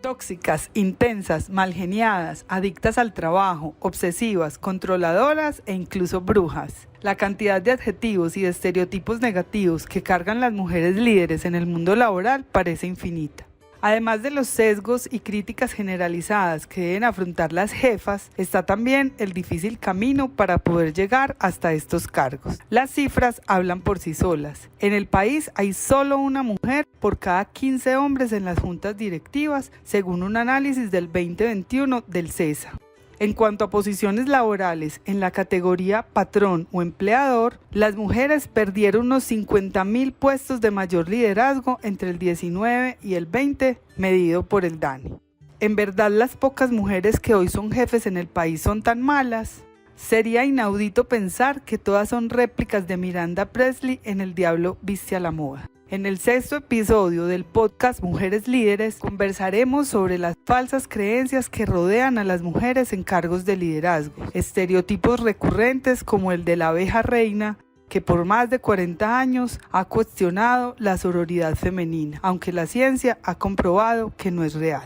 Tóxicas, intensas, malgeniadas, adictas al trabajo, obsesivas, controladoras e incluso brujas. La cantidad de adjetivos y de estereotipos negativos que cargan las mujeres líderes en el mundo laboral parece infinita. Además de los sesgos y críticas generalizadas que deben afrontar las jefas, está también el difícil camino para poder llegar hasta estos cargos. Las cifras hablan por sí solas. En el país hay solo una mujer por cada 15 hombres en las juntas directivas, según un análisis del 2021 del CESA. En cuanto a posiciones laborales en la categoría patrón o empleador, las mujeres perdieron unos 50.000 puestos de mayor liderazgo entre el 19 y el 20, medido por el DANE. ¿En verdad las pocas mujeres que hoy son jefes en el país son tan malas? Sería inaudito pensar que todas son réplicas de Miranda Presley en El Diablo Viste a la Moda. En el 6º episodio del podcast Mujeres Líderes conversaremos sobre las falsas creencias que rodean a las mujeres en cargos de liderazgo, estereotipos recurrentes como el de la abeja reina, que por más de 40 años ha cuestionado la sororidad femenina, aunque la ciencia ha comprobado que no es real.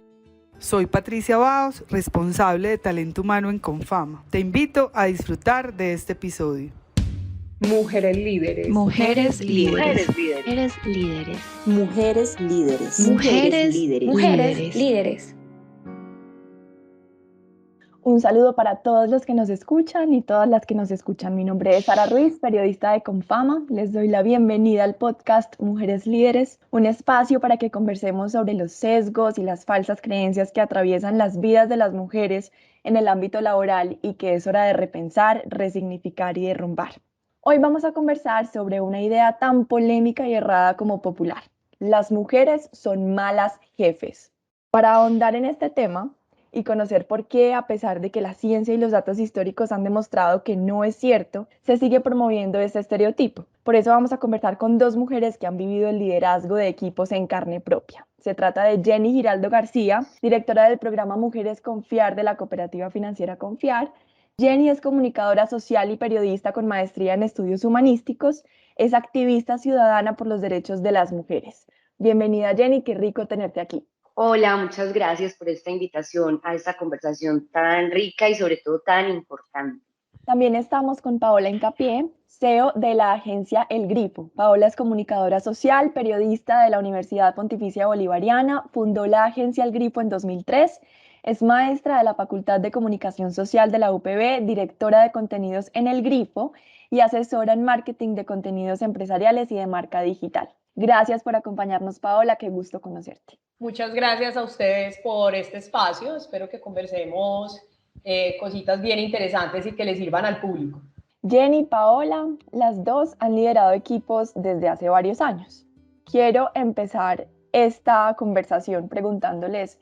Soy Patricia Baos, responsable de talento humano en Confama. Te invito a disfrutar de este episodio. Mujeres líderes. Mujeres líderes. Mujeres líderes. Mujeres líderes. Mujeres líderes. Mujeres líderes. Mujeres líderes. Un saludo para todos los que nos escuchan y todas las que nos escuchan. Mi nombre es Sara Ruiz, periodista de Confama. Les doy la bienvenida al podcast Mujeres Líderes, un espacio para que conversemos sobre los sesgos y las falsas creencias que atraviesan las vidas de las mujeres en el ámbito laboral y que es hora de repensar, resignificar y derrumbar. Hoy vamos a conversar sobre una idea tan polémica y errada como popular. Las mujeres son malas jefes. Para ahondar en este tema y conocer por qué, a pesar de que la ciencia y los datos históricos han demostrado que no es cierto, se sigue promoviendo este estereotipo. Por eso vamos a conversar con dos mujeres que han vivido el liderazgo de equipos en carne propia. Se trata de Jenny Giraldo García, directora del programa Mujeres Confiar de la cooperativa financiera Confiar. Jenny es comunicadora social y periodista con maestría en estudios humanísticos. Es activista ciudadana por los derechos de las mujeres. Bienvenida, Jenny, qué rico tenerte aquí. Hola, muchas gracias por esta invitación a esta conversación tan rica y sobre todo tan importante. También estamos con Paola Hincapié, CEO de la agencia El Grifo. Paola es comunicadora social, periodista de la Universidad Pontificia Bolivariana, fundó la agencia El Grifo en 2003, es maestra de la Facultad de Comunicación Social de la UPB, directora de contenidos en El Grifo y asesora en marketing de contenidos empresariales y de marca digital. Gracias por acompañarnos, Paola, qué gusto conocerte. Muchas gracias a ustedes por este espacio. Espero que conversemos cositas bien interesantes y que les sirvan al público. Jenny y Paola, las dos han liderado equipos desde hace varios años. Quiero empezar esta conversación preguntándoles,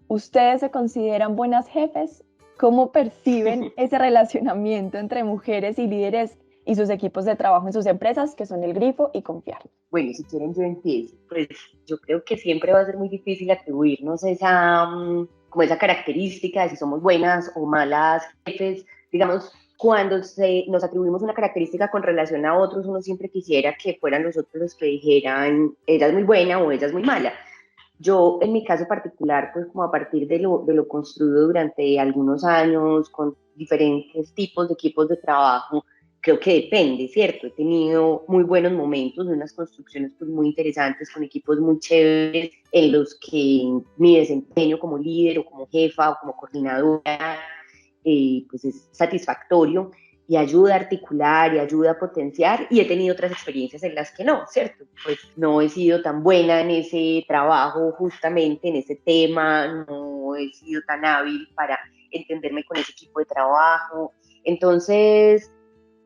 ¿ustedes se consideran buenas jefes? ¿Cómo perciben ese relacionamiento entre mujeres y líderes y sus equipos de trabajo en sus empresas, que son El Grifo y Confiar? Bueno, si quieren yo empiezo. Pues yo creo que siempre va a ser muy difícil atribuirnos como esa característica de si somos buenas o malas jefes. Digamos, cuando nos atribuimos una característica con relación a otros, uno siempre quisiera que fueran los otros los que dijeran, ella es muy buena o ella es muy mala. Yo, en mi caso particular, pues como a partir de lo construido durante algunos años, con diferentes tipos de equipos de trabajo, creo que depende, ¿cierto? He tenido muy buenos momentos, unas construcciones pues muy interesantes con equipos muy chéveres en los que mi desempeño como líder o como jefa o como coordinadora pues es satisfactorio y ayuda a articular y ayuda a potenciar, y he tenido otras experiencias en las que no, ¿cierto? Pues no he sido tan buena en ese trabajo, justamente en ese tema, no he sido tan hábil para entenderme con ese equipo de trabajo. Entonces,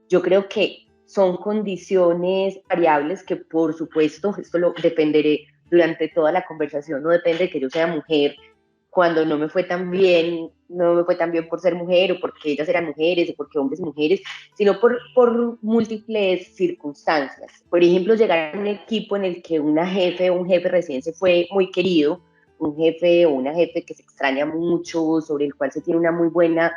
yo creo que son condiciones variables que, por supuesto, esto lo dependeré durante toda la conversación, no depende de que yo sea mujer. Cuando no me fue tan bien, no me fue tan bien por ser mujer o porque ellas eran mujeres o porque hombres y mujeres, sino por múltiples circunstancias. Por ejemplo, llegar a un equipo en el que una jefe o un jefe recién se fue muy querido, un jefe o una jefe que se extraña mucho, sobre el cual se tiene una muy buena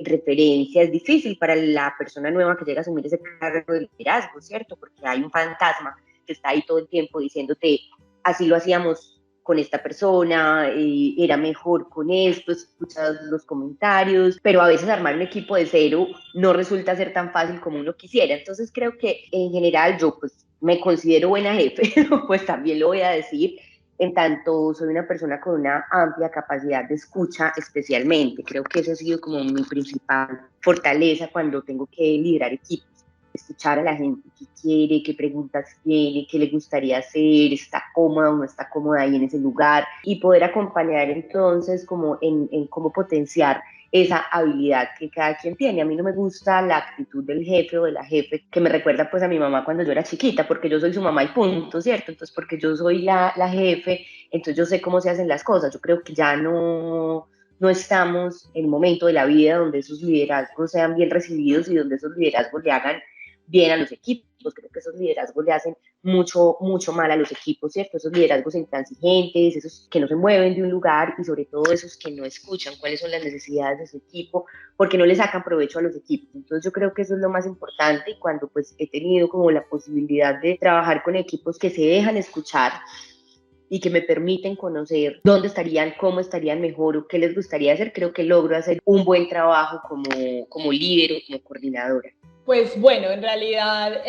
referencia, es difícil para la persona nueva que llega a asumir ese cargo de liderazgo, ¿cierto? Porque hay un fantasma que está ahí todo el tiempo diciéndote, así lo hacíamos con esta persona, era mejor con esto, escuchas los comentarios, pero a veces armar un equipo de cero no resulta ser tan fácil como uno quisiera. Entonces creo que en general yo pues me considero buena jefe, pues también lo voy a decir, en tanto soy una persona con una amplia capacidad de escucha especialmente. Creo que eso ha sido como mi principal fortaleza cuando tengo que liderar equipos. Escuchar a la gente qué quiere, qué preguntas tiene, qué le gustaría hacer, está cómoda o no está cómoda ahí en ese lugar, y poder acompañar entonces como en cómo potenciar esa habilidad que cada quien tiene. A mí no me gusta la actitud del jefe o de la jefe que me recuerda pues a mi mamá cuando yo era chiquita, porque yo soy su mamá y punto, ¿cierto? Entonces porque yo soy la jefe, entonces yo sé cómo se hacen las cosas. Yo creo que ya no estamos en un momento de la vida donde esos liderazgos sean bien recibidos y donde esos liderazgos le hagan bien a los equipos. Creo que esos liderazgos le hacen mucho mal a los equipos, ¿cierto? Esos liderazgos intransigentes, esos que no se mueven de un lugar y sobre todo esos que no escuchan cuáles son las necesidades de su equipo, porque no le sacan provecho a los equipos. Entonces yo creo que eso es lo más importante, y cuando pues he tenido como la posibilidad de trabajar con equipos que se dejan escuchar y que me permiten conocer dónde estarían, cómo estarían mejor o qué les gustaría hacer, creo que logro hacer un buen trabajo como líder o como coordinadora. Pues bueno, en realidad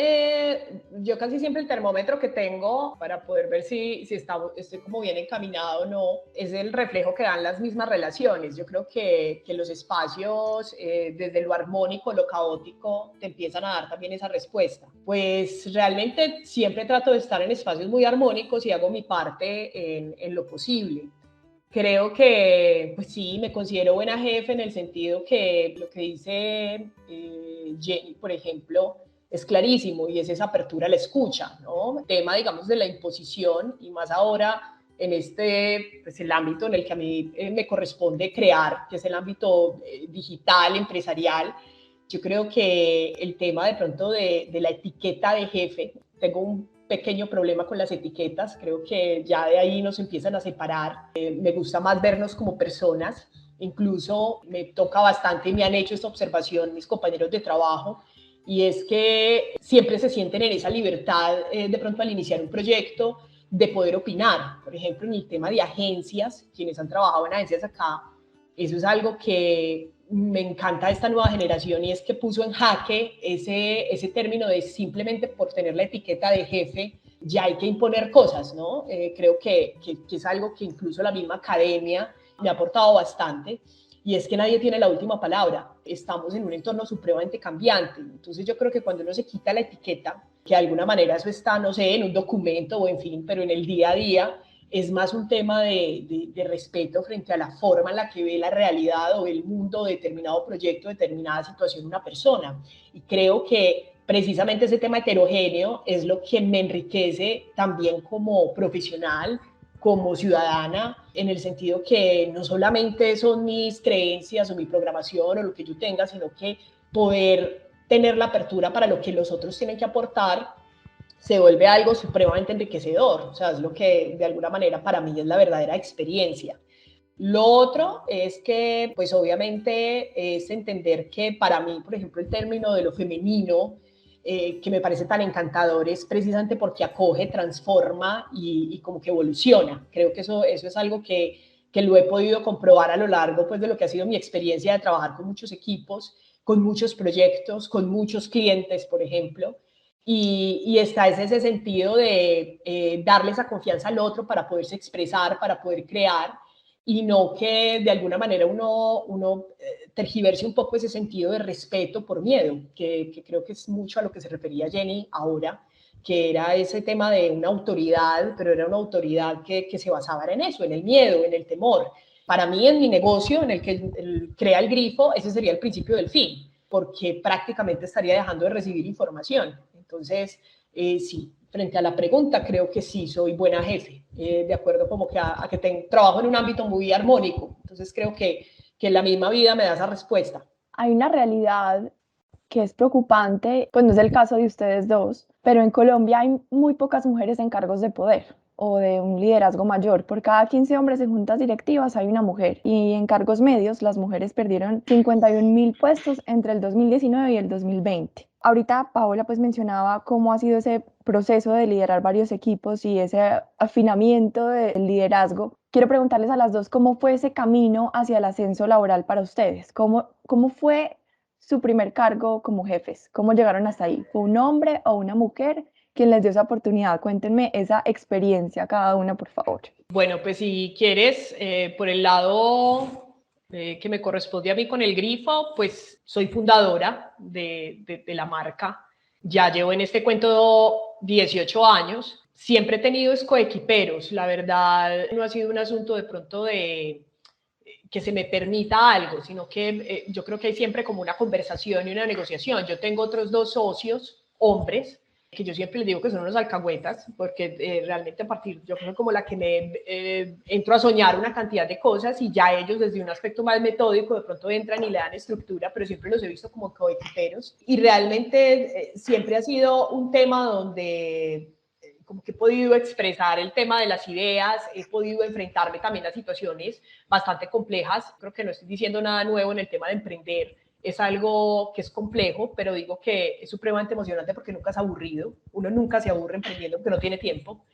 yo casi siempre el termómetro que tengo para poder ver si estoy como bien encaminado o no, es el reflejo que dan las mismas relaciones. Yo creo que los espacios, desde lo armónico, lo caótico, te empiezan a dar también esa respuesta. Pues realmente siempre trato de estar en espacios muy armónicos y hago mi parte en lo posible. Creo que, pues sí, me considero buena jefe en el sentido que lo que dice Jenny, por ejemplo, es clarísimo, y es esa apertura a la escucha, ¿no? El tema, digamos, de la imposición, y más ahora en pues el ámbito en el que a mí me corresponde crear, que es el ámbito digital, empresarial. Yo creo que el tema de pronto de la etiqueta de jefe, tengo un pequeño problema con las etiquetas, creo que ya de ahí nos empiezan a separar. Me gusta más vernos como personas, incluso me toca bastante y me han hecho esta observación mis compañeros de trabajo, y es que siempre se sienten en esa libertad de pronto al iniciar un proyecto de poder opinar. Por ejemplo, en el tema de agencias, quienes han trabajado en agencias acá, eso es algo que me encanta de esta nueva generación, y es que puso en jaque ese término de simplemente por tener la etiqueta de jefe ya hay que imponer cosas, ¿no? Creo que es algo que incluso la misma academia me ha aportado bastante, y es que nadie tiene la última palabra. Estamos en un entorno supremamente cambiante. Entonces yo creo que cuando uno se quita la etiqueta, que de alguna manera eso está, no sé, en un documento o en fin, pero en el día a día, es más un tema de respeto frente a la forma en la que ve la realidad o ve el mundo, determinado proyecto, determinada situación una persona. Y creo que precisamente ese tema heterogéneo es lo que me enriquece también como profesional, como ciudadana, en el sentido que no solamente son mis creencias o mi programación o lo que yo tenga, sino que poder tener la apertura para lo que los otros tienen que aportar se vuelve algo supremamente enriquecedor. O sea, es lo que de alguna manera para mí es la verdadera experiencia. Lo otro es que, pues obviamente, es entender que para mí, por ejemplo, el término de lo femenino, que me parece tan encantador, es precisamente porque acoge, transforma y como que evoluciona. Creo que eso es algo que lo he podido comprobar a lo largo pues, de lo que ha sido mi experiencia de trabajar con muchos equipos, con muchos proyectos, con muchos clientes, por ejemplo. Y está ese sentido de darle esa confianza al otro para poderse expresar, para poder crear, y no que de alguna manera uno tergiverse un poco ese sentido de respeto por miedo, que creo que es mucho a lo que se refería Jenny ahora, que era ese tema de una autoridad, pero era una autoridad que se basaba en eso, en el miedo, en el temor. Para mí, en mi negocio, en el que crea el grifo, ese sería el principio del fin, porque prácticamente estaría dejando de recibir información. Entonces, sí, frente a la pregunta, creo que sí soy buena jefe, de acuerdo como que a que trabajo en un ámbito muy armónico. Entonces, creo que la misma vida me da esa respuesta. Hay una realidad que es preocupante, pues no es el caso de ustedes dos, pero en Colombia hay muy pocas mujeres en cargos de poder o de un liderazgo mayor. Por cada 15 hombres en juntas directivas hay una mujer, y en cargos medios las mujeres perdieron 51.000 puestos entre el 2019 y el 2020. Ahorita Paola pues mencionaba cómo ha sido ese proceso de liderar varios equipos y ese afinamiento del liderazgo. Quiero preguntarles a las dos cómo fue ese camino hacia el ascenso laboral para ustedes. ¿Cómo fue su primer cargo como jefes? ¿Cómo llegaron hasta ahí? ¿Fue un hombre o una mujer quien les dio esa oportunidad? Cuéntenme esa experiencia cada una, por favor. Bueno, pues si quieres, por el lado que me corresponde a mí con el grifo, pues soy fundadora de la marca. Ya llevo en este cuento 18 años. Siempre he tenido coequiperos. La verdad, no ha sido un asunto de pronto de que se me permita algo, sino que yo creo que hay siempre como una conversación y una negociación. Yo tengo otros dos socios, hombres, que yo siempre les digo que son unos alcahuetas, porque realmente a partir, yo creo como la que me entro a soñar una cantidad de cosas y ya ellos desde un aspecto más metódico de pronto entran y le dan estructura, pero siempre los he visto como coequiperos y realmente siempre ha sido un tema donde como que he podido expresar el tema de las ideas, he podido enfrentarme también a situaciones bastante complejas. Creo que no estoy diciendo nada nuevo en el tema de emprender, es algo que es complejo, pero digo que es supremamente emocionante porque nunca es aburrido, uno nunca se aburre emprendiendo porque no tiene tiempo,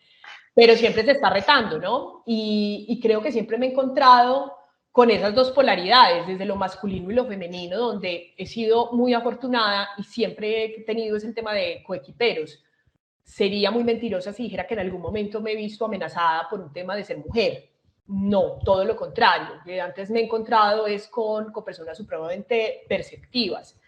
pero siempre se está retando, ¿no? Y creo que siempre me he encontrado con esas dos polaridades, desde lo masculino y lo femenino, donde he sido muy afortunada y siempre he tenido ese tema de coequiperos. Sería muy mentirosa si dijera que en algún momento me he visto amenazada por un tema de ser mujer. No, todo lo contrario. Antes me he encontrado es con personas supremamente perceptivas.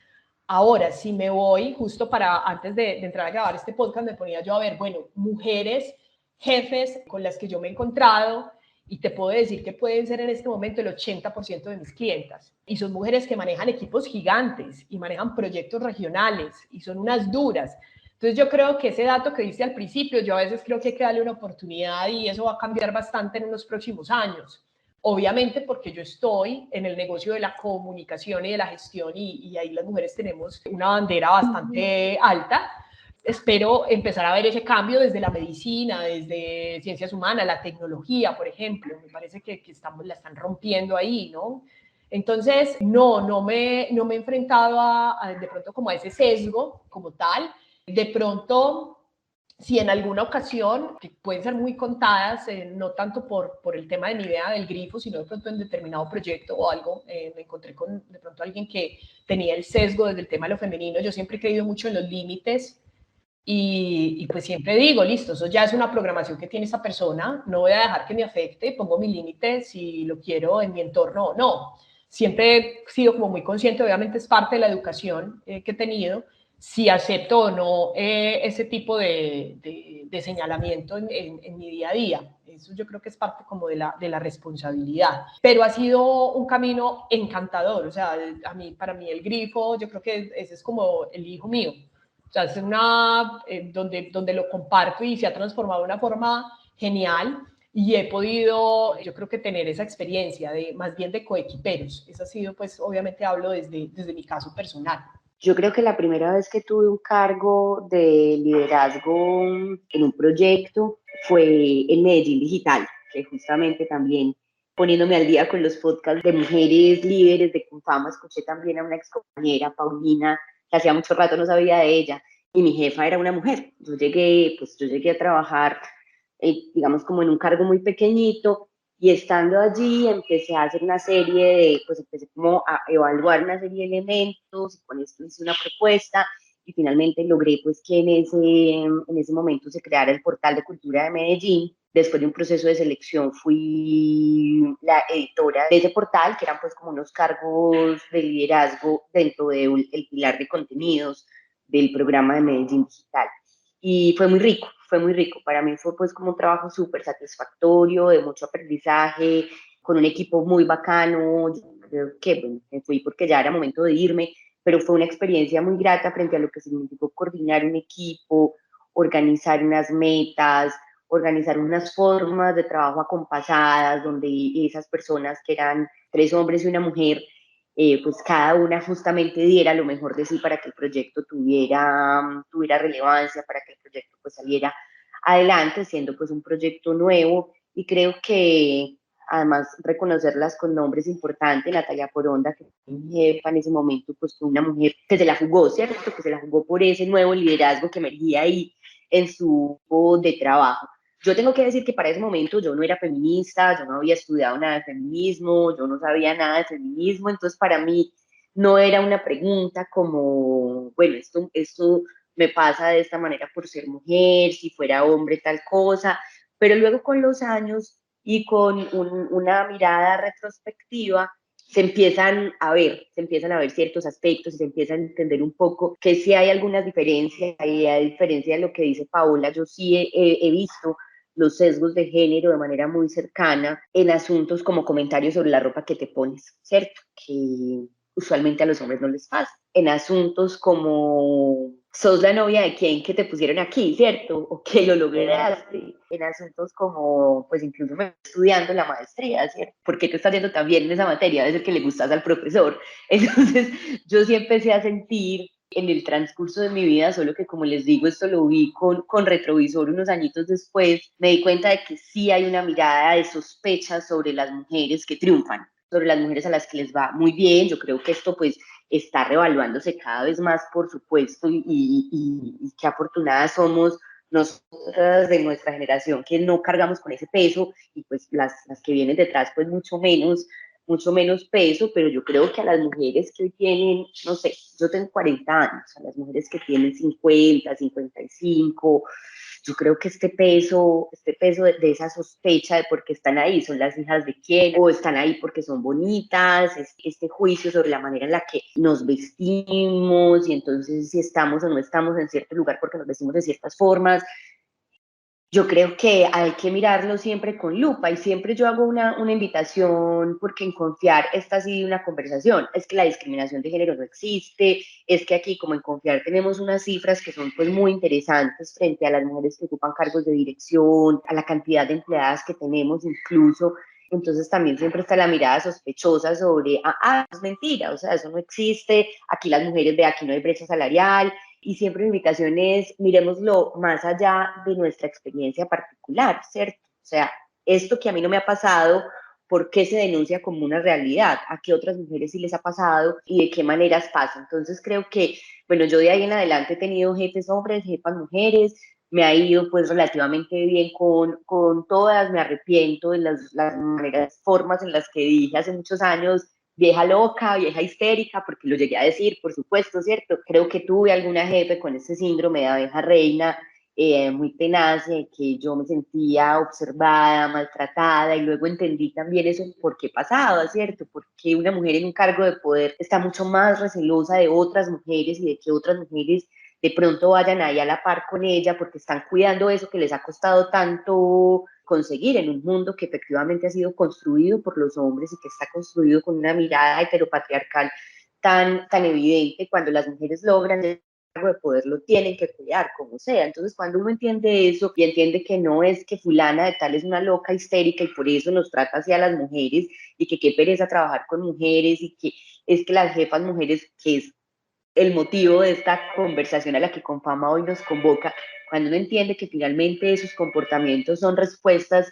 Ahora, si me voy, justo para antes de entrar a grabar este podcast, me ponía yo a ver, bueno, mujeres, jefes con las que yo me he encontrado, y te puedo decir que pueden ser en este momento el 80% de mis clientas. Y son mujeres que manejan equipos gigantes y manejan proyectos regionales y son unas duras. Entonces yo creo que ese dato que diste al principio, yo a veces creo que hay que darle una oportunidad y eso va a cambiar bastante en los próximos años. Obviamente porque yo estoy en el negocio de la comunicación y de la gestión y ahí las mujeres tenemos una bandera bastante alta. Espero empezar a ver ese cambio desde la medicina, desde ciencias humanas, la tecnología, por ejemplo. Me parece que la están rompiendo ahí, ¿no? Entonces, no me he enfrentado de pronto como a ese sesgo como tal. De pronto, si en alguna ocasión, que pueden ser muy contadas, no tanto por el tema de mi idea del grifo, sino de pronto en determinado proyecto o algo, me encontré con de pronto alguien que tenía el sesgo desde el tema de lo femenino. Yo siempre he creído mucho en los límites y pues siempre digo, listo, eso ya es una programación que tiene esa persona, no voy a dejar que me afecte, pongo mi límite si lo quiero en mi entorno o no. Siempre he sido como muy consciente, obviamente es parte de la educación que he tenido, si acepto o no ese tipo de señalamiento en mi día a día. Eso yo creo que es parte como de la responsabilidad. Pero ha sido un camino encantador, o sea, para mí el grifo, yo creo que ese es como el hijo mío. O sea, es donde lo comparto y se ha transformado de una forma genial y he podido, yo creo que tener esa experiencia más bien de coequiperos. Eso ha sido, pues, obviamente hablo desde mi caso personal. Yo creo que la primera vez que tuve un cargo de liderazgo en un proyecto fue en Medellín Digital, que justamente también poniéndome al día con los podcasts de mujeres líderes de Confama, escuché también a una ex compañera, Paulina, que hacía mucho rato no sabía de ella, y mi jefa era una mujer. Yo llegué a trabajar, digamos, como en un cargo muy pequeñito, y estando allí empecé a hacer una serie pues empecé como a evaluar una serie de elementos, y con esto hice una propuesta, y finalmente logré pues que en ese momento se creara el portal de cultura de Medellín. Después de un proceso de selección fui la editora de ese portal, que eran pues como unos cargos de liderazgo dentro del pilar de contenidos del programa de Medellín Digital. Y fue muy rico. Para mí fue pues como un trabajo súper satisfactorio, de mucho aprendizaje, con un equipo muy bacano. Yo creo que bueno, me fui porque ya era momento de irme, pero fue una experiencia muy grata frente a lo que significó coordinar un equipo, organizar unas metas, organizar unas formas de trabajo acompasadas, donde esas personas que eran 3 hombres y una mujer, pues cada una justamente diera lo mejor de sí para que el proyecto tuviera relevancia, para que el proyecto pues saliera adelante, siendo pues un proyecto nuevo. Y creo que además reconocerlas con nombres importantes. Natalia Poronda, que fue mi jefa en ese momento, pues fue una mujer que se la jugó, ¿cierto? Que se la jugó por ese nuevo liderazgo que emergía ahí en su grupo de trabajo. Yo tengo que decir que para ese momento yo no era feminista, yo no había estudiado nada de feminismo, yo no sabía nada de feminismo, entonces para mí no era una pregunta como, bueno, esto me pasa de esta manera por ser mujer, si fuera hombre tal cosa, pero luego con los años y con una mirada retrospectiva, se empiezan a ver ciertos aspectos y se empiezan a entender un poco que sí hay algunas diferencias, y a diferencia de lo que dice Paola, yo sí he visto los sesgos de género de manera muy cercana en asuntos como comentarios sobre la ropa que te pones, ¿cierto? Que usualmente a los hombres no les pasa. En asuntos como sos la novia de quién que te pusieron aquí, ¿cierto? O que lo lograste. En asuntos como, pues incluso me estoy estudiando la maestría, ¿cierto? ¿Por qué te estás yendo tan bien en esa materia? Debe ser que le gustas al profesor. Entonces, yo sí empecé a sentir en el transcurso de mi vida, solo que como les digo, esto lo vi con retrovisor unos añitos después, me di cuenta de que sí hay una mirada de sospecha sobre las mujeres que triunfan, sobre las mujeres a las que les va muy bien. Yo creo que esto pues está revaluándose cada vez más, por supuesto, y qué afortunadas somos nosotras de nuestra generación que no cargamos con ese peso, y pues las que vienen detrás pues mucho menos peso, pero yo creo que a las mujeres que hoy tienen, no sé, yo tengo 40 años, a las mujeres que tienen 50, 55, yo creo que este peso de esa sospecha de por qué están ahí, son las hijas de quién, o están ahí porque son bonitas, este juicio sobre la manera en la que nos vestimos, y entonces si estamos o no estamos en cierto lugar porque nos vestimos de ciertas formas. Yo creo que hay que mirarlo siempre con lupa, y siempre yo hago una invitación, porque en Confiar esta ha sido una conversación. Es que la discriminación de género no existe, es que aquí como en Confiar tenemos unas cifras que son pues muy interesantes frente a las mujeres que ocupan cargos de dirección, a la cantidad de empleadas que tenemos incluso. Entonces también siempre está la mirada sospechosa sobre, es mentira, o sea, eso no existe, aquí las mujeres, de aquí no hay brecha salarial. Y siempre mi invitación es, miremoslo más allá de nuestra experiencia particular, ¿cierto? O sea, esto que a mí no me ha pasado, ¿por qué se denuncia como una realidad? ¿A qué otras mujeres sí les ha pasado y de qué maneras pasa? Entonces creo que, bueno, yo de ahí en adelante he tenido jefes hombres, jefas mujeres, me ha ido pues relativamente bien con todas, me arrepiento de las maneras, formas en las que dije hace muchos años, vieja loca, vieja histérica, porque lo llegué a decir, por supuesto, ¿cierto? Creo que tuve alguna jefe con ese síndrome de abeja reina, muy tenaz, que yo me sentía observada, maltratada, y luego entendí también eso, por qué pasaba, ¿cierto? Porque una mujer en un cargo de poder está mucho más recelosa de otras mujeres y de que otras mujeres de pronto vayan ahí a la par con ella, porque están cuidando eso que les ha costado tanto conseguir en un mundo que efectivamente ha sido construido por los hombres y que está construido con una mirada heteropatriarcal tan evidente. Cuando las mujeres logran el cargo de poder, lo tienen que cuidar como sea. Entonces cuando uno entiende eso y entiende que no es que fulana de tal es una loca histérica y por eso nos trata así a las mujeres, y que qué pereza trabajar con mujeres, y que es que las jefas mujeres, que es el motivo de esta conversación a la que Confama hoy nos convoca, cuando uno entiende que finalmente esos comportamientos son respuestas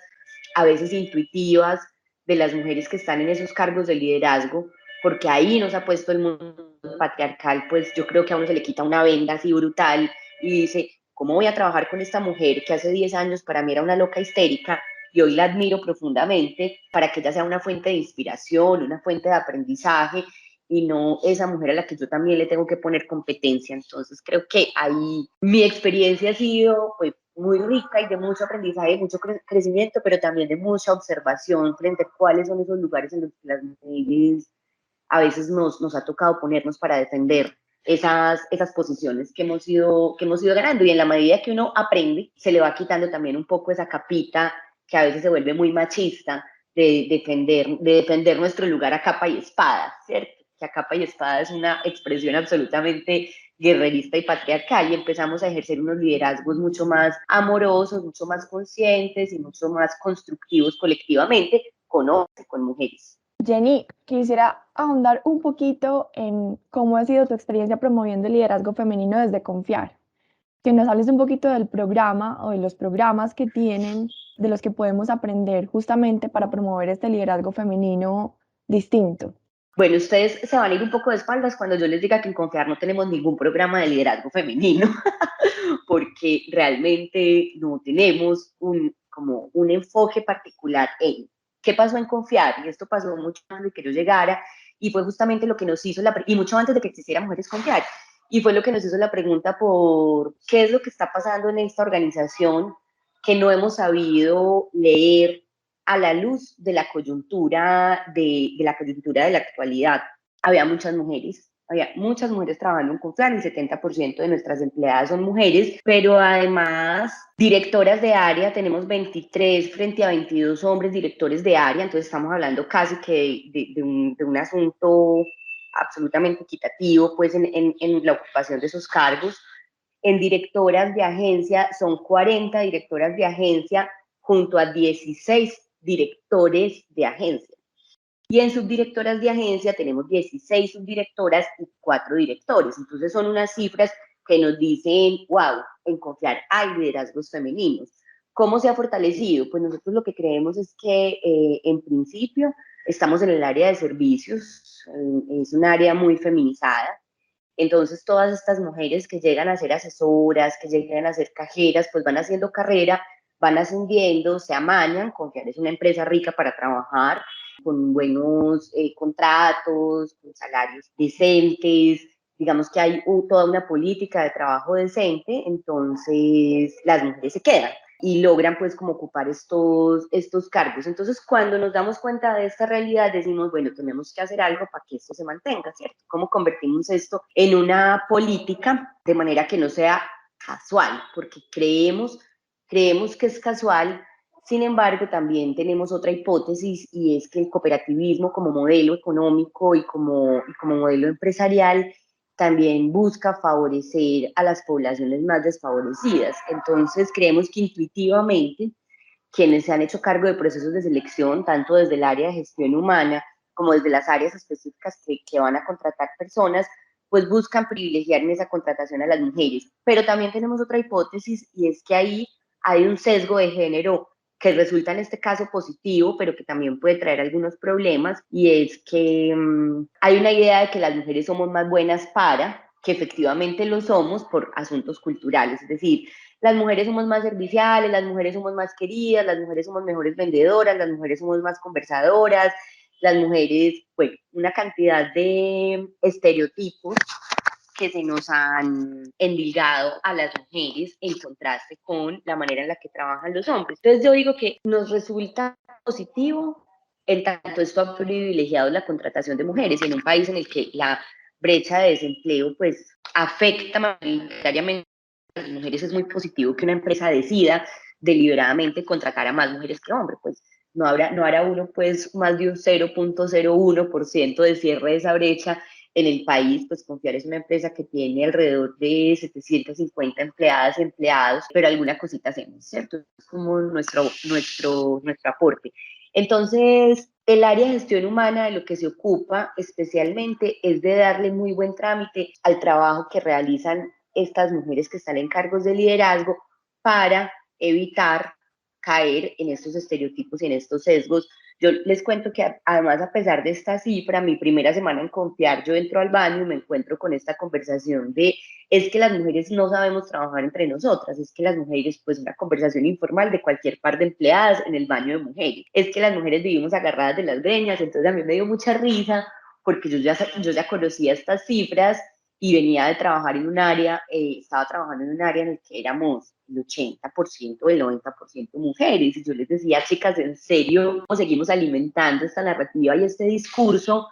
a veces intuitivas de las mujeres que están en esos cargos de liderazgo, porque ahí nos ha puesto el mundo patriarcal, pues yo creo que a uno se le quita una venda así brutal y dice, ¿cómo voy a trabajar con esta mujer que hace 10 años para mí era una loca histérica y hoy la admiro profundamente, para que ella sea una fuente de inspiración, una fuente de aprendizaje, y no esa mujer a la que yo también le tengo que poner competencia? Entonces creo que ahí mi experiencia ha sido pues muy rica y de mucho aprendizaje, de mucho crecimiento, pero también de mucha observación frente a cuáles son esos lugares en los que las mujeres a veces nos ha tocado ponernos para defender esas posiciones que hemos ido ganando. Y en la medida que uno aprende, se le va quitando también un poco esa capita que a veces se vuelve muy machista, de defender nuestro lugar a capa y espada, ¿cierto? Que a capa y espada es una expresión absolutamente guerrerista y patriarcal, y empezamos a ejercer unos liderazgos mucho más amorosos, mucho más conscientes y mucho más constructivos colectivamente con hombres y con mujeres. Jenny, quisiera ahondar un poquito en cómo ha sido tu experiencia promoviendo el liderazgo femenino desde Confiar. que nos hables un poquito del programa o de los programas que tienen, de los que podemos aprender justamente para promover este liderazgo femenino distinto. Bueno, ustedes se van a ir un poco de espaldas cuando yo les diga que en Confiar no tenemos ningún programa de liderazgo femenino, porque realmente no tenemos como un enfoque particular en qué pasó en Confiar, y esto pasó mucho antes de que yo llegara, y fue justamente lo que nos hizo, y mucho antes de que existiera Mujeres Confiar, y fue lo que nos hizo la pregunta por qué es lo que está pasando en esta organización que no hemos sabido leer a la luz de la coyuntura de la actualidad. Había muchas mujeres trabajando en Conflan, el 70% de nuestras empleadas son mujeres, pero además directoras de área, tenemos 23 frente a 22 hombres directores de área, entonces estamos hablando casi que de un asunto absolutamente equitativo pues en la ocupación de esos cargos. En directoras de agencia son 40 directoras de agencia junto a 16 directores de agencia. Y en subdirectoras de agencia tenemos 16 subdirectoras y 4 directores. Entonces son unas cifras que nos dicen, wow, en Confiar hay liderazgos femeninos. ¿Cómo se ha fortalecido? Pues nosotros lo que creemos es que en principio estamos en el área de servicios, es un área muy feminizada. Entonces todas estas mujeres que llegan a ser asesoras, que llegan a ser cajeras, pues van haciendo carrera, van ascendiendo, se amañan. Confiar es una empresa rica para trabajar, con buenos contratos, con salarios decentes, digamos que hay toda una política de trabajo decente, entonces las mujeres se quedan y logran pues como ocupar estos cargos. Entonces cuando nos damos cuenta de esta realidad decimos, bueno, tenemos que hacer algo para que esto se mantenga, ¿cierto? ¿Cómo convertimos esto en una política de manera que no sea casual? Porque creemos que es casual. Sin embargo, también tenemos otra hipótesis y es que el cooperativismo como modelo económico y como modelo empresarial también busca favorecer a las poblaciones más desfavorecidas. Entonces, creemos que intuitivamente quienes se han hecho cargo de procesos de selección, tanto desde el área de gestión humana como desde las áreas específicas que van a contratar personas, pues buscan privilegiar en esa contratación a las mujeres. Pero también tenemos otra hipótesis y es que ahí hay un sesgo de género que resulta en este caso positivo, pero que también puede traer algunos problemas, y es que hay una idea de que las mujeres somos más buenas que efectivamente lo somos por asuntos culturales, es decir, las mujeres somos más serviciales, las mujeres somos más queridas, las mujeres somos mejores vendedoras, las mujeres somos más conversadoras, las mujeres, bueno, una cantidad de estereotipos que se nos han endilgado a las mujeres en contraste con la manera en la que trabajan los hombres. Entonces yo digo que nos resulta positivo en tanto esto ha privilegiado la contratación de mujeres, y en un país en el que la brecha de desempleo pues afecta mayoritariamente a las mujeres, es muy positivo que una empresa decida deliberadamente contratar a más mujeres que hombres, pues no hará uno pues más de un 0.01% de cierre de esa brecha en el país. Pues Confiar es una empresa que tiene alrededor de 750 empleadas y empleados, pero alguna cosita hacemos, ¿cierto? Es como nuestro aporte. Entonces, el área de gestión humana de lo que se ocupa especialmente es de darle muy buen trámite al trabajo que realizan estas mujeres que están en cargos de liderazgo para evitar caer en estos estereotipos y en estos sesgos. Yo les cuento que además, a pesar de esta cifra, mi primera semana en Confiar, yo entro al baño y me encuentro con esta conversación de, es que las mujeres no sabemos trabajar entre nosotras, es que las mujeres, pues una conversación informal de cualquier par de empleadas en el baño de mujeres, es que las mujeres vivimos agarradas de las greñas. Entonces a mí me dio mucha risa porque yo ya conocía estas cifras y venía de trabajar en un área, estaba trabajando en un área en el que éramos el 80% o el 90% mujeres, y yo les decía, chicas, ¿en serio cómo seguimos alimentando esta narrativa y este discurso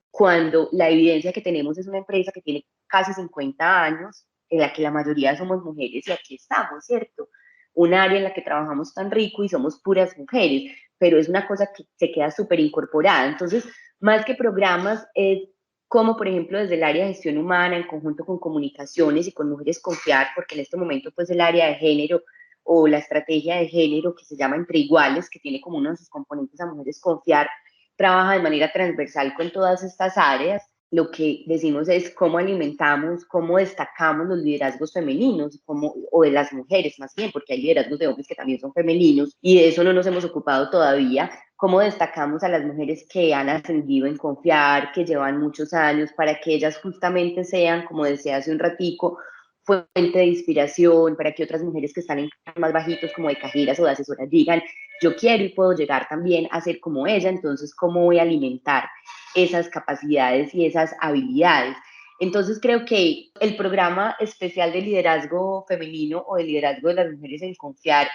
cuando la evidencia que tenemos es una empresa que tiene casi 50 años, en la que la mayoría somos mujeres, y aquí estamos, ¿cierto? Un área en la que trabajamos tan rico y somos puras mujeres, pero es una cosa que se queda súper incorporada. Entonces, más que programas, es como por ejemplo desde el área de gestión humana, en conjunto con comunicaciones y con Mujeres Confiar, porque en este momento pues el área de género o la estrategia de género que se llama Entre Iguales, que tiene como uno de sus componentes a Mujeres Confiar, trabaja de manera transversal con todas estas áreas, lo que decimos es cómo alimentamos, cómo destacamos los liderazgos femeninos, o de las mujeres más bien, porque hay liderazgos de hombres que también son femeninos y de eso no nos hemos ocupado todavía, cómo destacamos a las mujeres que han ascendido en confiar, que llevan muchos años, para que ellas justamente sean, como decía hace un ratico, fuente de inspiración, para que otras mujeres que están en cargos más bajitos como de cajeras o de asesoras digan, yo quiero y puedo llegar también a ser como ella, entonces cómo voy a alimentar esas capacidades y esas habilidades. Entonces creo que el programa especial de liderazgo femenino o de liderazgo de las mujeres en confiar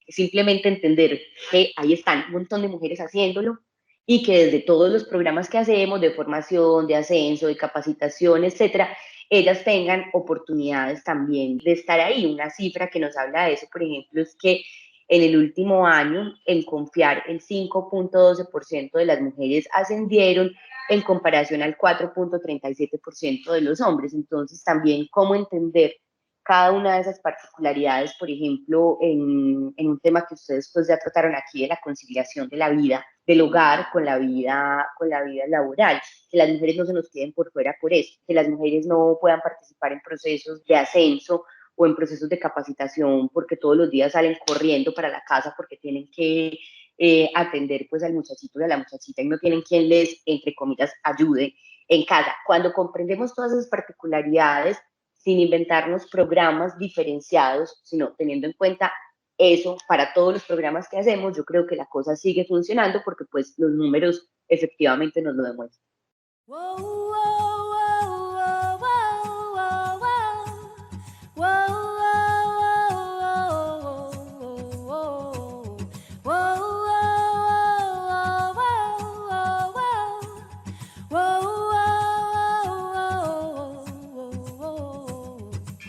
es simplemente entender que ahí están un montón de mujeres haciéndolo y que desde todos los programas que hacemos de formación, de ascenso, de capacitación, etcétera, ellas tengan oportunidades también de estar ahí. Una cifra que nos habla de eso, por ejemplo, es que en el último año, en confiar, el 5.12% de las mujeres ascendieron en comparación al 4.37% de los hombres. Entonces, también cómo entender cada una de esas particularidades, por ejemplo, en un tema que ustedes pues ya trataron aquí de la conciliación de la vida del hogar con la vida laboral, que las mujeres no se nos queden por fuera por eso, que las mujeres no puedan participar en procesos de ascenso o en procesos de capacitación porque todos los días salen corriendo para la casa porque tienen que atender pues al muchachito y a la muchachita y no tienen quien les, entre comillas, ayude en casa. Cuando comprendemos todas esas particularidades, sin inventarnos programas diferenciados, sino teniendo en cuenta eso para todos los programas que hacemos, yo creo que la cosa sigue funcionando porque pues los números efectivamente nos lo demuestran.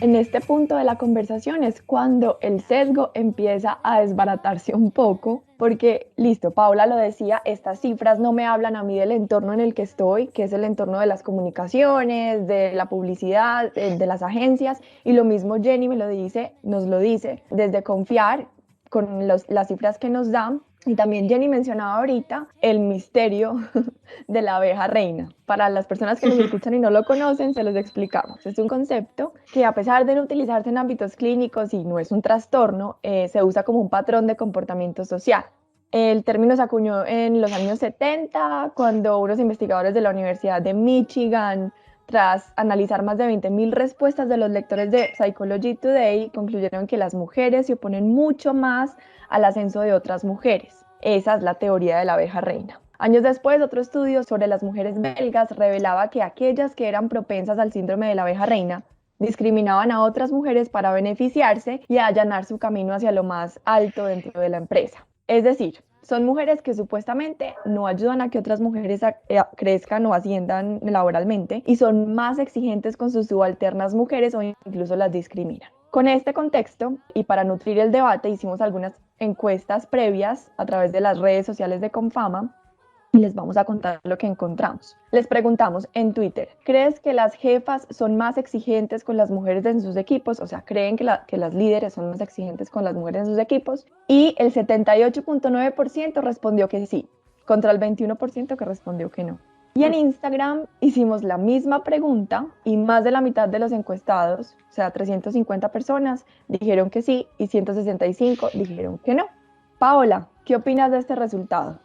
En este punto de la conversación es cuando el sesgo empieza a desbaratarse un poco, porque, listo, Paula lo decía, estas cifras no me hablan a mí del entorno en el que estoy, que es el entorno de las comunicaciones, de la publicidad, de las agencias, y lo mismo Jenny nos lo dice, desde confiar con las cifras que nos dan. Y también Jenny mencionaba ahorita el misterio de la abeja reina. Para las personas que nos escuchan y no lo conocen, se los explicamos. Es un concepto que, a pesar de no utilizarse en ámbitos clínicos y no es un trastorno, se usa como un patrón de comportamiento social. El término se acuñó en los años 70, cuando unos investigadores de la Universidad de Michigan, tras analizar más de 20.000 respuestas de los lectores de Psychology Today, concluyeron que las mujeres se oponen mucho más al ascenso de otras mujeres. Esa es la teoría de la abeja reina. Años después, otro estudio sobre las mujeres belgas revelaba que aquellas que eran propensas al síndrome de la abeja reina discriminaban a otras mujeres para beneficiarse y allanar su camino hacia lo más alto dentro de la empresa. Es decir, son mujeres que supuestamente no ayudan a que otras mujeres crezcan o asciendan laboralmente y son más exigentes con sus subalternas mujeres o incluso las discriminan. Con este contexto y para nutrir el debate hicimos algunas encuestas previas a través de las redes sociales de Confama y les vamos a contar lo que encontramos. Les preguntamos en Twitter, ¿crees que las jefas son más exigentes con las mujeres en sus equipos? O sea, ¿creen que las líderes son más exigentes con las mujeres en sus equipos? Y el 78.9% respondió que sí, contra el 21% que respondió que no. Y en Instagram hicimos la misma pregunta y más de la mitad de los encuestados, o sea, 350 personas, dijeron que sí y 165 dijeron que no. Paola, ¿qué opinas de este resultado?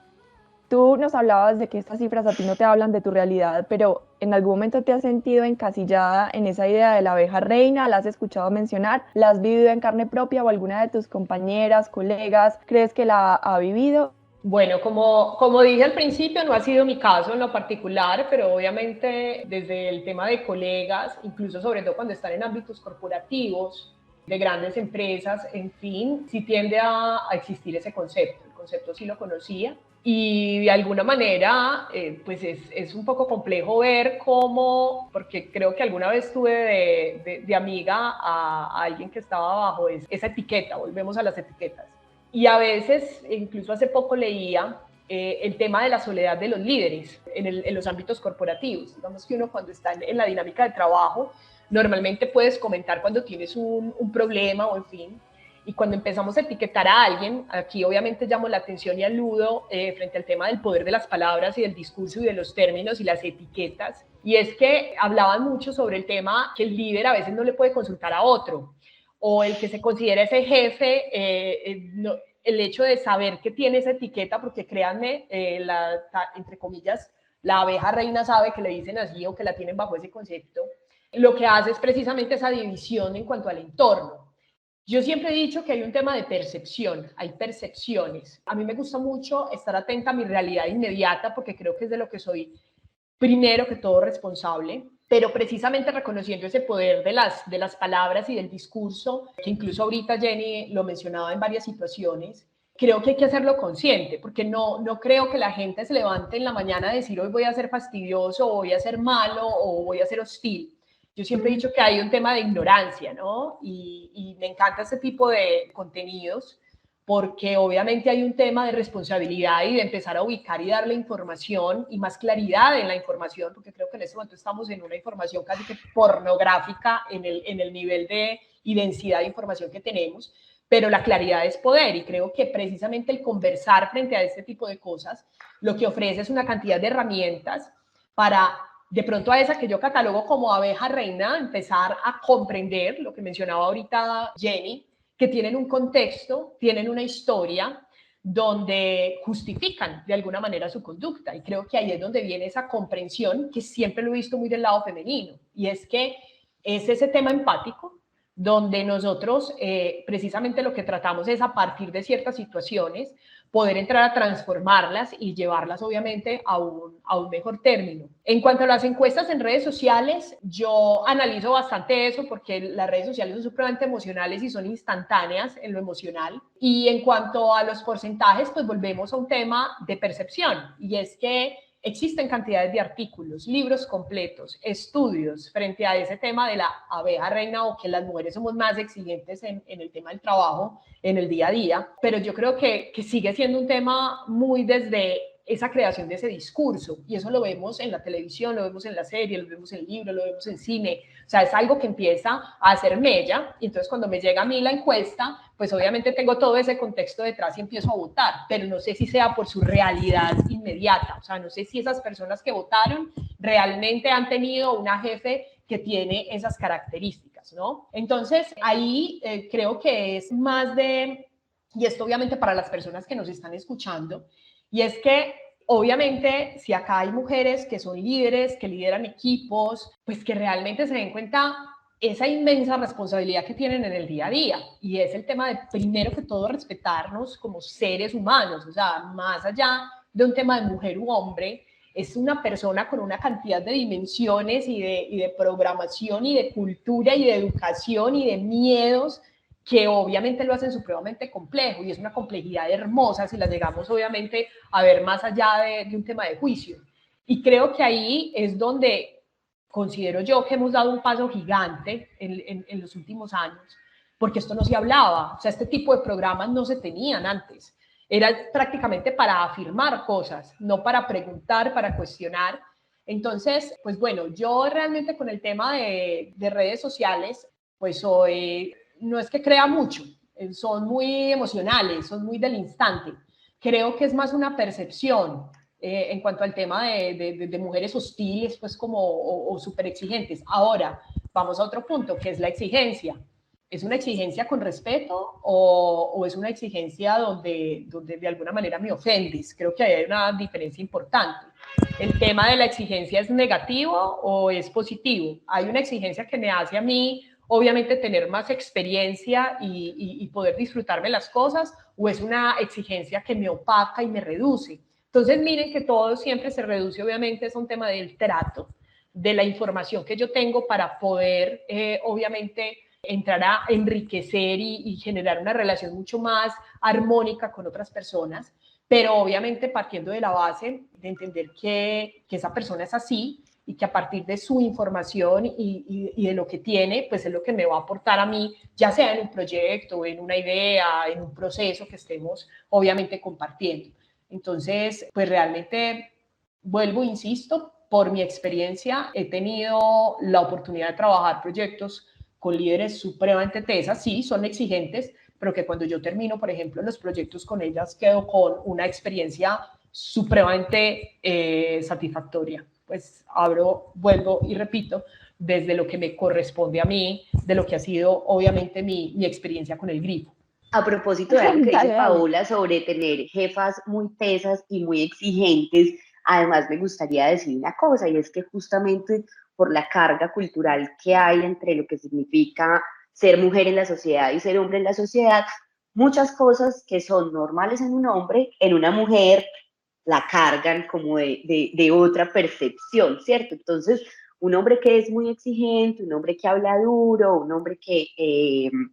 Tú nos hablabas de que estas cifras a ti no te hablan de tu realidad, pero ¿en algún momento te has sentido encasillada en esa idea de la abeja reina? ¿La has escuchado mencionar? ¿La has vivido en carne propia o alguna de tus compañeras, colegas, crees que la ha vivido? Bueno, como dije al principio, no ha sido mi caso en lo particular, pero obviamente desde el tema de colegas, incluso sobre todo cuando están en ámbitos corporativos, de grandes empresas, en fin, sí tiende a existir ese concepto. El concepto sí lo conocía y de alguna manera pues es un poco complejo ver cómo, porque creo que alguna vez tuve de amiga a alguien que estaba bajo esa etiqueta, volvemos a las etiquetas. Y a veces, incluso hace poco leía el tema de la soledad de los líderes en los ámbitos corporativos. Digamos que uno cuando está en la dinámica de trabajo, normalmente puedes comentar cuando tienes un problema o en fin, Y cuando empezamos a etiquetar a alguien, aquí obviamente llamo la atención y aludo frente al tema del poder de las palabras y del discurso y de los términos y las etiquetas. Y es que hablaban mucho sobre el tema que el líder a veces no le puede consultar a otro, o el que se considera ese jefe, el hecho de saber que tiene esa etiqueta, porque créanme, entre comillas, la abeja reina sabe que le dicen así o que la tienen bajo ese concepto, lo que hace es precisamente esa división en cuanto al entorno. Yo siempre he dicho que hay un tema de percepción, hay percepciones. A mí me gusta mucho estar atenta a mi realidad inmediata porque creo que es de lo que soy primero que todo responsable, pero precisamente reconociendo ese poder de las palabras y del discurso, que incluso ahorita Jenny lo mencionaba en varias situaciones, creo que hay que hacerlo consciente, porque no creo que la gente se levante en la mañana a decir hoy voy a ser fastidioso, o voy a ser malo, o voy a ser hostil. Yo siempre he dicho que hay un tema de ignorancia, ¿no? Y me encanta este tipo de contenidos porque obviamente hay un tema de responsabilidad y de empezar a ubicar y darle información y más claridad en la información, porque creo que en este momento estamos en una información casi que pornográfica en el nivel de densidad de información que tenemos, pero la claridad es poder y creo que precisamente el conversar frente a este tipo de cosas lo que ofrece es una cantidad de herramientas para de pronto a esa que yo catalogo como abeja reina, empezar a comprender lo que mencionaba ahorita Jenny, que tienen un contexto, tienen una historia donde justifican de alguna manera su conducta. Y creo que ahí es donde viene esa comprensión que siempre lo he visto muy del lado femenino. Y es que es ese tema empático donde nosotros precisamente lo que tratamos es a partir de ciertas situaciones poder entrar a transformarlas y llevarlas obviamente a un mejor término. En cuanto a las encuestas en redes sociales, yo analizo bastante eso porque las redes sociales son supremamente emocionales y son instantáneas en lo emocional. Y en cuanto a los porcentajes, pues volvemos a un tema de percepción y es que existen cantidades de artículos, libros completos, estudios frente a ese tema de la abeja reina o que las mujeres somos más exigentes en el tema del trabajo en el día a día, pero yo creo que sigue siendo un tema muy desde esa creación de ese discurso y eso lo vemos en la televisión, lo vemos en la serie, lo vemos en libros, lo vemos en cine, o sea, es algo que empieza a hacer mella y entonces cuando me llega a mí la encuesta, pues obviamente tengo todo ese contexto detrás y empiezo a votar, pero no sé si sea por su realidad inmediata, o sea, no sé si esas personas que votaron realmente han tenido una jefe que tiene esas características, ¿no? Entonces, ahí creo que es más de, y esto obviamente para las personas que nos están escuchando, y es que obviamente si acá hay mujeres que son líderes, que lideran equipos, pues que realmente se den cuenta esa inmensa responsabilidad que tienen en el día a día y es el tema de primero que todo respetarnos como seres humanos, o sea, más allá de un tema de mujer u hombre, es una persona con una cantidad de dimensiones y de programación y de cultura y de educación y de miedos que obviamente lo hacen supremamente complejo y es una complejidad hermosa si la llegamos obviamente a ver más allá de un tema de juicio. Y creo que ahí es donde considero yo que hemos dado un paso gigante en los últimos años, porque esto no se hablaba, o sea, este tipo de programas no se tenían antes, era prácticamente para afirmar cosas, no para preguntar, para cuestionar. Entonces, pues bueno, yo realmente con el tema de redes sociales, pues soy, no es que crea mucho, son muy emocionales, son muy del instante. Creo que es más una percepción en cuanto al tema de mujeres hostiles, pues como, o súper exigentes. Ahora, vamos a otro punto, que es la exigencia. ¿Es una exigencia con respeto o es una exigencia donde de alguna manera me ofendes? Creo que hay una diferencia importante. ¿El tema de la exigencia es negativo o es positivo? Hay una exigencia que me hace a mí obviamente tener más experiencia y poder disfrutarme las cosas, o es una exigencia que me opaca y me reduce. Entonces miren que todo siempre se reduce obviamente es un tema del trato, de la información que yo tengo para poder obviamente entrar a enriquecer y generar una relación mucho más armónica con otras personas, pero obviamente partiendo de la base de entender que esa persona es así, y que a partir de su información y de lo que tiene, pues es lo que me va a aportar a mí, ya sea en un proyecto, en una idea, en un proceso que estemos obviamente compartiendo. Entonces, pues realmente vuelvo, insisto, por mi experiencia he tenido la oportunidad de trabajar proyectos con líderes supremamente tesas, sí, son exigentes, pero que cuando yo termino, por ejemplo, los proyectos con ellas, quedo con una experiencia supremamente satisfactoria. Pues abro, vuelvo y repito, desde lo que me corresponde a mí, de lo que ha sido obviamente mi experiencia con el grifo. A propósito de algo que dice Dale, dale. Paola sobre tener jefas muy tesas y muy exigentes, además me gustaría decir una cosa, y es que justamente por la carga cultural que hay entre lo que significa ser mujer en la sociedad y ser hombre en la sociedad, muchas cosas que son normales en un hombre, en una mujer la cargan como de otra percepción, ¿cierto? Entonces, un hombre que es muy exigente, un hombre que habla duro, un hombre que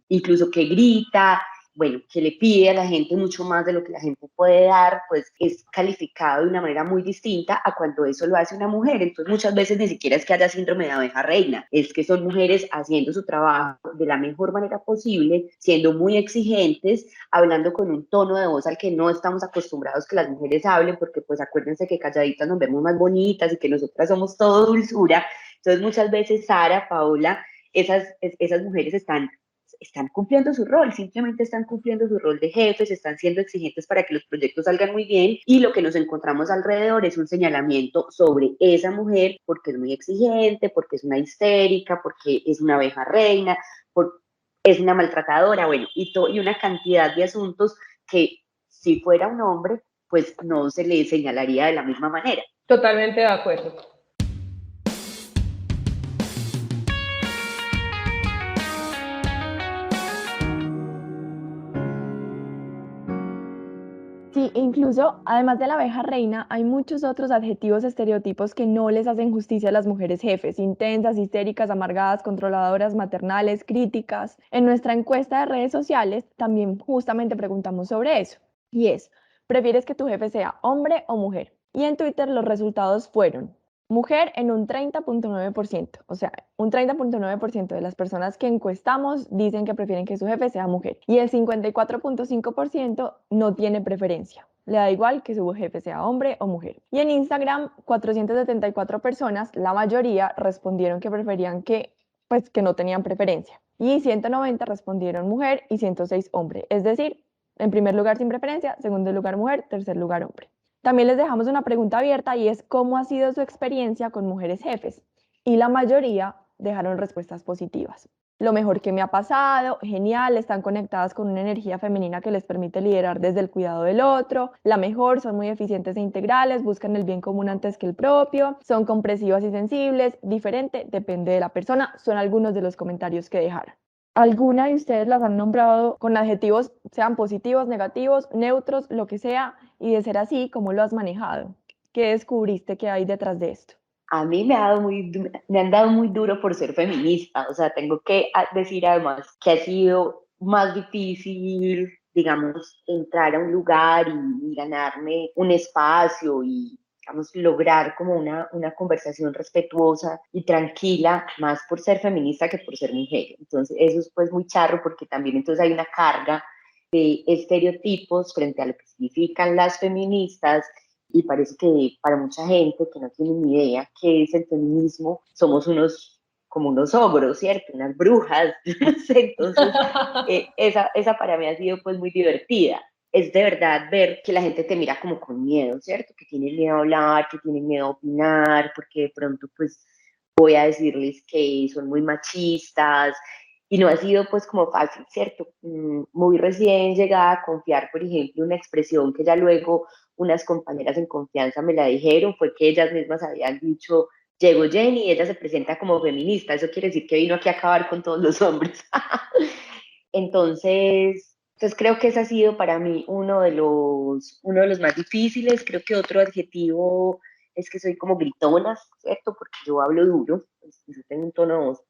incluso que grita, bueno, que le pide a la gente mucho más de lo que la gente puede dar, pues es calificado de una manera muy distinta a cuando eso lo hace una mujer. Entonces muchas veces ni siquiera es que haya síndrome de abeja reina, es que son mujeres haciendo su trabajo de la mejor manera posible, siendo muy exigentes, hablando con un tono de voz al que no estamos acostumbrados que las mujeres hablen, porque pues acuérdense que calladitas nos vemos más bonitas y que nosotras somos todo dulzura. Entonces muchas veces Sara, Paola, esas mujeres están cumpliendo su rol, simplemente están cumpliendo su rol de jefes, están siendo exigentes para que los proyectos salgan muy bien, y lo que nos encontramos alrededor es un señalamiento sobre esa mujer porque es muy exigente, porque es una histérica, porque es una abeja reina, es una maltratadora, bueno, y una cantidad de asuntos que si fuera un hombre, pues no se le señalaría de la misma manera. Totalmente de acuerdo. Sí, incluso además de la abeja reina, hay muchos otros adjetivos estereotipos que no les hacen justicia a las mujeres jefes: intensas, histéricas, amargadas, controladoras, maternales, críticas. En nuestra encuesta de redes sociales también justamente preguntamos sobre eso. Y es, ¿prefieres que tu jefe sea hombre o mujer? Y en Twitter los resultados fueron: mujer en un 30.9%, o sea, un 30.9% de las personas que encuestamos dicen que prefieren que su jefe sea mujer, y el 54.5% no tiene preferencia, le da igual que su jefe sea hombre o mujer. Y en Instagram, 474 personas, la mayoría respondieron que preferían que no tenían preferencia, y 190 respondieron mujer y 106 hombre, es decir, en primer lugar sin preferencia, segundo lugar mujer, tercer lugar hombre. También les dejamos una pregunta abierta, y es: ¿cómo ha sido su experiencia con mujeres jefes? Y la mayoría dejaron respuestas positivas. Lo mejor que me ha pasado, genial, están conectadas con una energía femenina que les permite liderar desde el cuidado del otro. La mejor, son muy eficientes e integrales, buscan el bien común antes que el propio, son compresivas y sensibles. Diferente, depende de la persona, son algunos de los comentarios que dejaron. ¿Alguna de ustedes las han nombrado con adjetivos, sean positivos, negativos, neutros, lo que sea? Y de ser así, ¿cómo lo has manejado? ¿Qué descubriste que hay detrás de esto? A mí me han dado muy duro por ser feminista, o sea, tengo que decir además que ha sido más difícil, digamos, entrar a un lugar y ganarme un espacio y, digamos, lograr como una conversación respetuosa y tranquila, más por ser feminista que por ser mujer. Entonces, eso es pues muy charro, porque también entonces hay una carga de estereotipos frente a lo que significan las feministas, y parece que para mucha gente que no tiene ni idea qué es el feminismo, somos como unos ogros, ¿cierto? Unas brujas. Entonces, esa para mí ha sido pues muy divertida. Es de verdad ver que la gente te mira como con miedo, ¿cierto? Que tiene miedo a hablar, que tiene miedo a opinar, porque de pronto pues voy a decirles que son muy machistas, y no ha sido pues como fácil, ¿cierto? Muy recién llegada a confiar, por ejemplo, una expresión que ya luego unas compañeras en confianza me la dijeron, fue que ellas mismas habían dicho: llegó Jenny y ella se presenta como feminista, eso quiere decir que vino aquí a acabar con todos los hombres. Entonces creo que ese ha sido para mí uno de los más difíciles. Creo que otro adjetivo es que soy como gritona, ¿cierto? Porque yo hablo duro, pues, yo tengo un tono de voz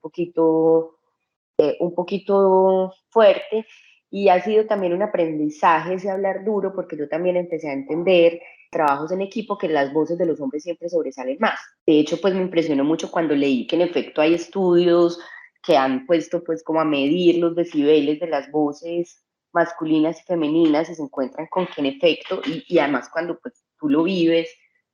un poquito fuerte, y ha sido también un aprendizaje ese hablar duro, porque yo también empecé a entender trabajos en equipo que las voces de los hombres siempre sobresalen más. De hecho, pues me impresionó mucho cuando leí que en efecto hay estudios que han puesto pues como a medir los decibeles de las voces masculinas y femeninas, y se encuentran con que en efecto, y además cuando pues tú lo vives,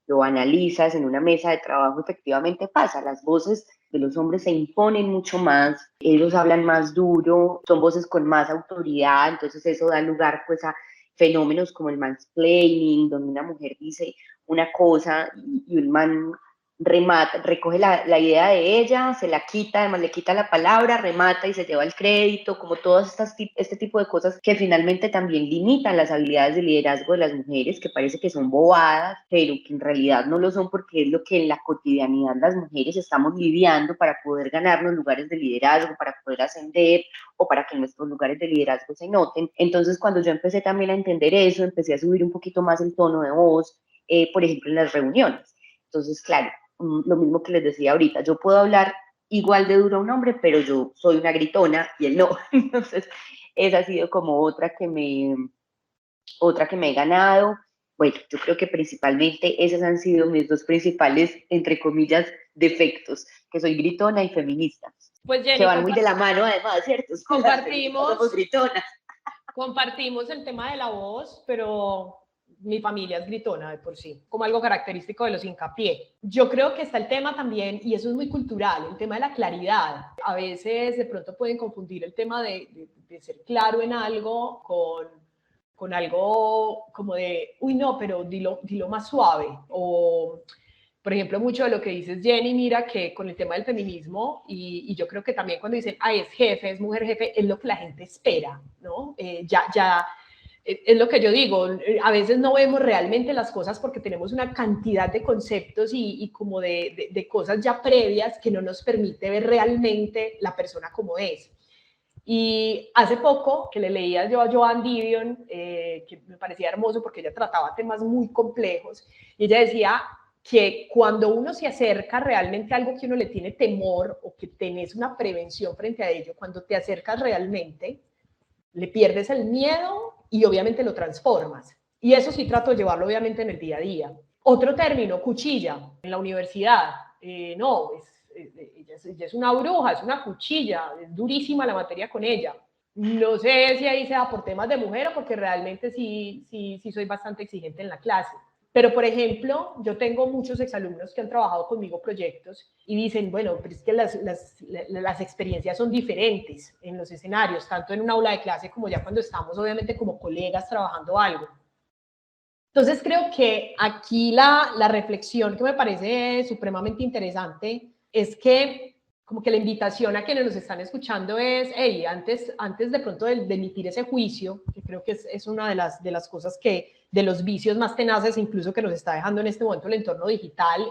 lo analizas en una mesa de trabajo, efectivamente pasa. Las voces de los hombres se imponen mucho más, ellos hablan más duro, son voces con más autoridad, entonces eso da lugar pues a fenómenos como el mansplaining, donde una mujer dice una cosa y un man remata, recoge la idea de ella, se la quita, además le quita la palabra, remata y se lleva el crédito, como todas este tipo de cosas que finalmente también limitan las habilidades de liderazgo de las mujeres, que parece que son bobadas, pero que en realidad no lo son, porque es lo que en la cotidianidad las mujeres estamos lidiando para poder ganarnos lugares de liderazgo, para poder ascender o para que nuestros lugares de liderazgo se noten. Entonces, cuando yo empecé también a entender eso, empecé a subir un poquito más el tono de voz, por ejemplo, en las reuniones. Entonces, claro, lo mismo que les decía ahorita, yo puedo hablar igual de duro a un hombre, pero yo soy una gritona y él no. Entonces, esa ha sido como otra que me he ganado. Bueno, yo creo que principalmente esas han sido mis dos principales, entre comillas, defectos, que soy gritona y feminista, Pues que Jenny, van muy de la mano además, ¿cierto? Somos gritonas. compartimos el tema de la voz, pero mi familia es gritona de por sí, como algo característico de los hincapié. Yo creo que está el tema también, y eso es muy cultural, el tema de la claridad. A veces de pronto pueden confundir el tema de ser claro en algo con algo como de, uy no, pero dilo más suave, o por ejemplo, mucho de lo que dices, Jenny, mira que con el tema del feminismo, y yo creo que también cuando dicen, ay, es jefe, es mujer jefe, es lo que la gente espera, ¿no? Es lo que yo digo, a veces no vemos realmente las cosas porque tenemos una cantidad de conceptos y como de cosas ya previas que no nos permite ver realmente la persona como es. Y hace poco que le leía yo a Joan Didion, que me parecía hermoso porque ella trataba temas muy complejos, y ella decía que cuando uno se acerca realmente a algo que uno le tiene temor o que tenés una prevención frente a ello, cuando te acercas realmente, le pierdes el miedo y obviamente lo transformas. Y eso sí trato de llevarlo obviamente en el día a día. Otro término, cuchilla, en la universidad. No, ella es una bruja, es una cuchilla, es durísima la materia con ella. No sé si ahí sea por temas de mujer o porque realmente sí soy bastante exigente en la clase. Pero, por ejemplo, yo tengo muchos exalumnos que han trabajado conmigo proyectos y dicen, bueno, pero es que las experiencias son diferentes en los escenarios, tanto en un aula de clase como ya cuando estamos, obviamente, como colegas trabajando algo. Entonces, creo que aquí la reflexión que me parece supremamente interesante es que como que la invitación a quienes nos están escuchando es, hey, antes de pronto de emitir ese juicio, que creo que es una de las cosas que, de los vicios más tenaces incluso que nos está dejando en este momento el entorno digital,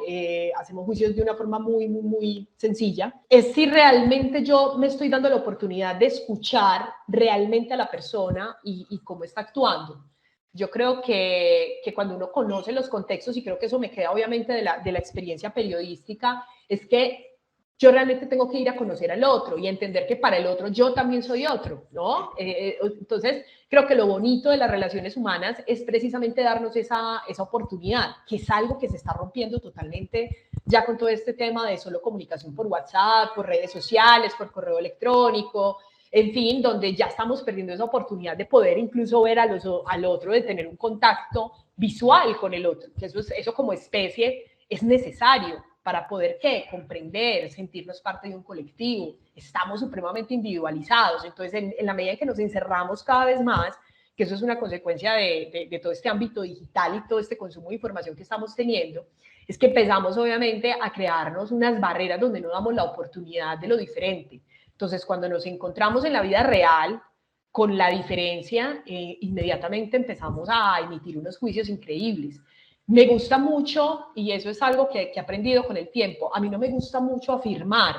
hacemos juicios de una forma muy sencilla, es si realmente yo me estoy dando la oportunidad de escuchar realmente a la persona y cómo está actuando. Yo creo que cuando uno conoce los contextos, y creo que eso me queda obviamente de la experiencia periodística, es que yo realmente tengo que ir a conocer al otro y entender que para el otro yo también soy otro, ¿no? Entonces, creo que lo bonito de las relaciones humanas es precisamente darnos esa oportunidad, que es algo que se está rompiendo totalmente ya con todo este tema de solo comunicación por WhatsApp, por redes sociales, por correo electrónico, en fin, donde ya estamos perdiendo esa oportunidad de poder incluso ver al otro, de tener un contacto visual con el otro, que eso como especie es necesario para poder, ¿qué? Comprender, sentirnos parte de un colectivo. Estamos supremamente individualizados, entonces en la medida en que nos encerramos cada vez más, que eso es una consecuencia de todo este ámbito digital y todo este consumo de información que estamos teniendo, es que empezamos obviamente a crearnos unas barreras donde no damos la oportunidad de lo diferente. Entonces, cuando nos encontramos en la vida real con la diferencia, inmediatamente empezamos a emitir unos juicios increíbles. Me gusta mucho, y eso es algo que he aprendido con el tiempo, a mí no me gusta mucho afirmar.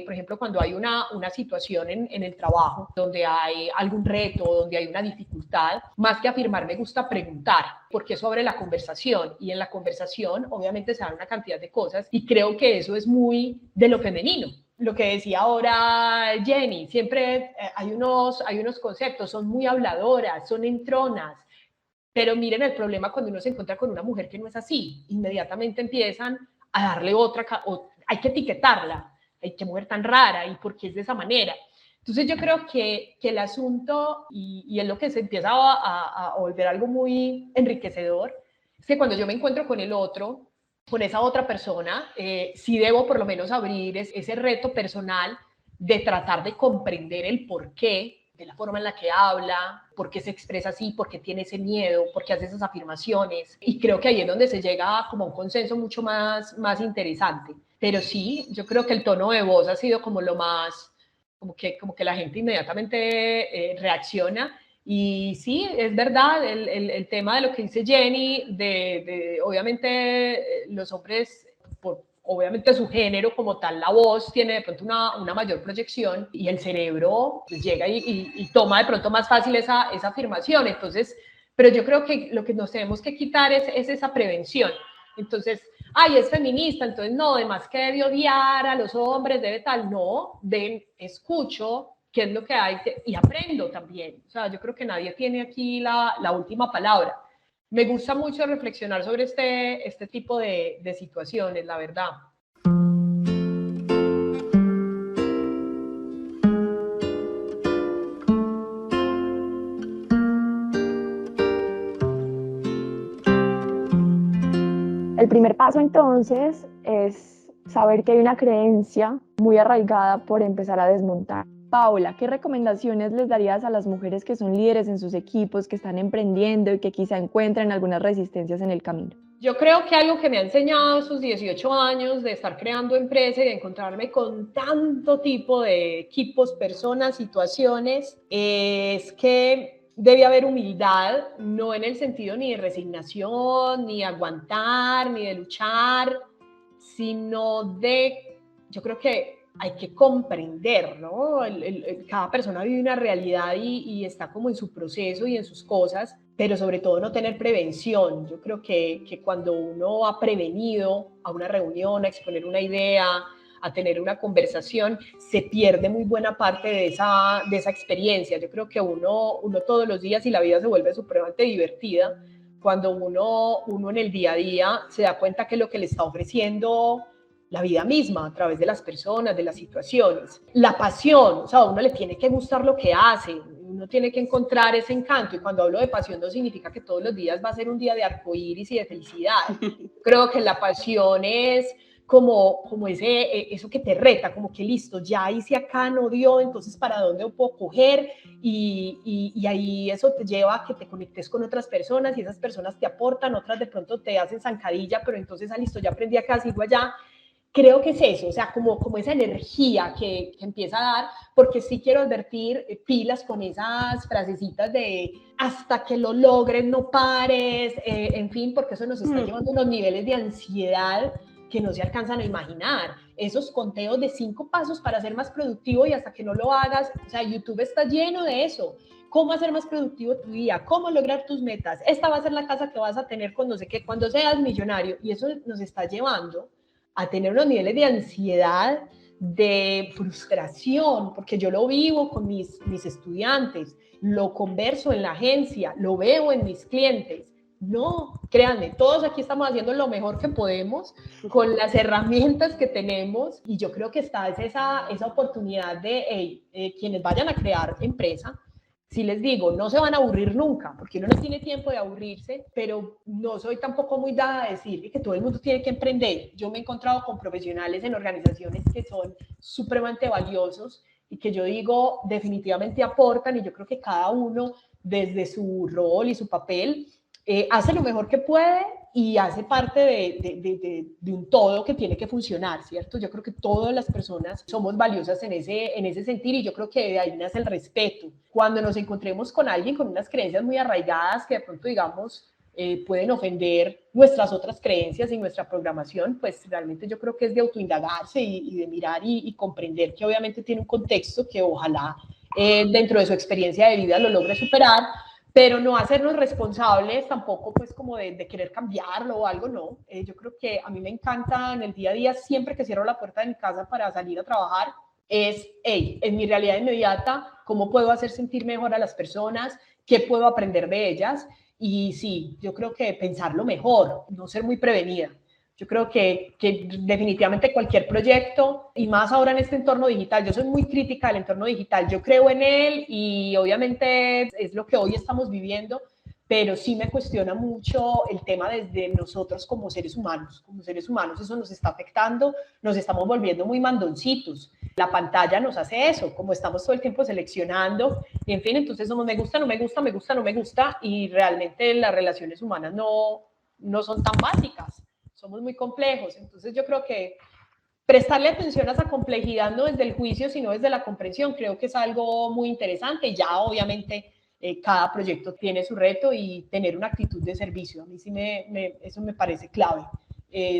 Por ejemplo, cuando hay una situación en el trabajo, donde hay algún reto, donde hay una dificultad, más que afirmar me gusta preguntar, porque eso abre la conversación, y en la conversación obviamente se dan una cantidad de cosas, y creo que eso es muy de lo femenino. Lo que decía ahora Jenny, siempre hay unos conceptos, son muy habladoras, son entronas, pero miren el problema cuando uno se encuentra con una mujer que no es así. Inmediatamente empiezan a darle hay que etiquetarla. Ay, qué mujer tan rara y por qué es de esa manera. Entonces yo creo que el asunto, y es lo que se empieza a volver algo muy enriquecedor, es que cuando yo me encuentro con el otro, con esa otra persona, sí debo por lo menos abrir ese reto personal de tratar de comprender el porqué de la forma en la que habla, por qué se expresa así, por qué tiene ese miedo, por qué hace esas afirmaciones. Y creo que ahí es donde se llega como a un consenso mucho más interesante. Pero sí, yo creo que el tono de voz ha sido como lo más, como que la gente inmediatamente reacciona. Y sí, es verdad, el tema de lo que dice Jenny, obviamente los hombres, obviamente su género como tal, la voz tiene de pronto una mayor proyección y el cerebro pues, llega y toma de pronto más fácil esa afirmación. Entonces, pero yo creo que lo que nos tenemos que quitar es esa prevención. Entonces, ay, es feminista, entonces no, además que debe odiar a los hombres, debe tal, no, escucho qué es lo que hay y aprendo también. O sea, yo creo que nadie tiene aquí la última palabra. Me gusta mucho reflexionar sobre este tipo de situaciones, la verdad. El primer paso entonces es saber que hay una creencia muy arraigada por empezar a desmontar. Paula, ¿qué recomendaciones les darías a las mujeres que son líderes en sus equipos, que están emprendiendo y que quizá encuentran algunas resistencias en el camino? Yo creo que algo que me ha enseñado esos 18 años de estar creando empresa y de encontrarme con tanto tipo de equipos, personas, situaciones, es que debe haber humildad, no en el sentido ni de resignación, ni de aguantar, ni de luchar, sino yo creo que hay que comprender, ¿no? Cada persona vive una realidad y está como en su proceso y en sus cosas, pero sobre todo no tener prevención. Yo creo que cuando uno ha prevenido a una reunión, a exponer una idea, a tener una conversación, se pierde muy buena parte de esa experiencia. Yo creo que uno todos los días, y la vida se vuelve supremamente divertida, cuando uno en el día a día se da cuenta que lo que le está ofreciendo la vida misma a través de las personas, de las situaciones. La pasión, o sea, a uno le tiene que gustar lo que hace, uno tiene que encontrar ese encanto, y cuando hablo de pasión no significa que todos los días va a ser un día de arcoíris y de felicidad. Creo que la pasión es como eso que te reta, como que listo, ya hice acá, no dio, entonces ¿para dónde puedo coger? Y ahí eso te lleva a que te conectes con otras personas y esas personas te aportan, otras de pronto te hacen zancadilla, pero entonces, listo, ya aprendí acá, sigo allá. Creo que es eso, o sea, como esa energía que empieza a dar, porque sí quiero advertir pilas con esas frasecitas de hasta que lo logres, no pares, en fin, porque eso nos está llevando a unos niveles de ansiedad que no se alcanzan a imaginar. Esos conteos de 5 pasos para ser más productivo y hasta que no lo hagas, o sea, YouTube está lleno de eso. ¿Cómo hacer más productivo tu día? ¿Cómo lograr tus metas? Esta va a ser la casa que vas a tener cuando seas millonario. Y eso nos está llevando a tener unos niveles de ansiedad, de frustración, porque yo lo vivo con mis estudiantes, lo converso en la agencia, lo veo en mis clientes. No, créanme, todos aquí estamos haciendo lo mejor que podemos con las herramientas que tenemos, y yo creo que está esa oportunidad de quienes vayan a crear empresa. Si les digo, no se van a aburrir nunca, porque uno no tiene tiempo de aburrirse, pero no soy tampoco muy dada a decir que todo el mundo tiene que emprender. Yo me he encontrado con profesionales en organizaciones que son supremamente valiosos y que yo digo definitivamente aportan, y yo creo que cada uno desde su rol y su papel hace lo mejor que puede y hace parte de un todo que tiene que funcionar, ¿cierto? Yo creo que todas las personas somos valiosas en ese sentido, y yo creo que de ahí nace el respeto. Cuando nos encontremos con alguien con unas creencias muy arraigadas que de pronto, digamos, pueden ofender nuestras otras creencias y nuestra programación, pues realmente yo creo que es de autoindagarse y de mirar y comprender que obviamente tiene un contexto que ojalá dentro de su experiencia de vida lo logre superar, pero no hacernos responsables tampoco pues como de querer cambiarlo o algo, no. Yo creo que a mí me encanta en el día a día, siempre que cierro la puerta de mi casa para salir a trabajar, en mi realidad inmediata, ¿cómo puedo hacer sentir mejor a las personas? ¿Qué puedo aprender de ellas? Y sí, yo creo que pensarlo mejor, no ser muy prevenida. Yo creo que definitivamente cualquier proyecto, y más ahora en este entorno digital, yo soy muy crítica del entorno digital, yo creo en él y obviamente es lo que hoy estamos viviendo, pero sí me cuestiona mucho el tema desde nosotros como seres humanos. Como seres humanos eso nos está afectando, nos estamos volviendo muy mandoncitos. La pantalla nos hace eso, como estamos todo el tiempo seleccionando, y en fin, entonces somos me gusta, no me gusta, me gusta, no me gusta, y realmente las relaciones humanas no son tan básicas, somos muy complejos. Entonces yo creo que prestarle atención a esa complejidad no desde el juicio, sino desde la comprensión, creo que es algo muy interesante. Ya obviamente cada proyecto tiene su reto y tener una actitud de servicio. A mí sí eso me parece clave,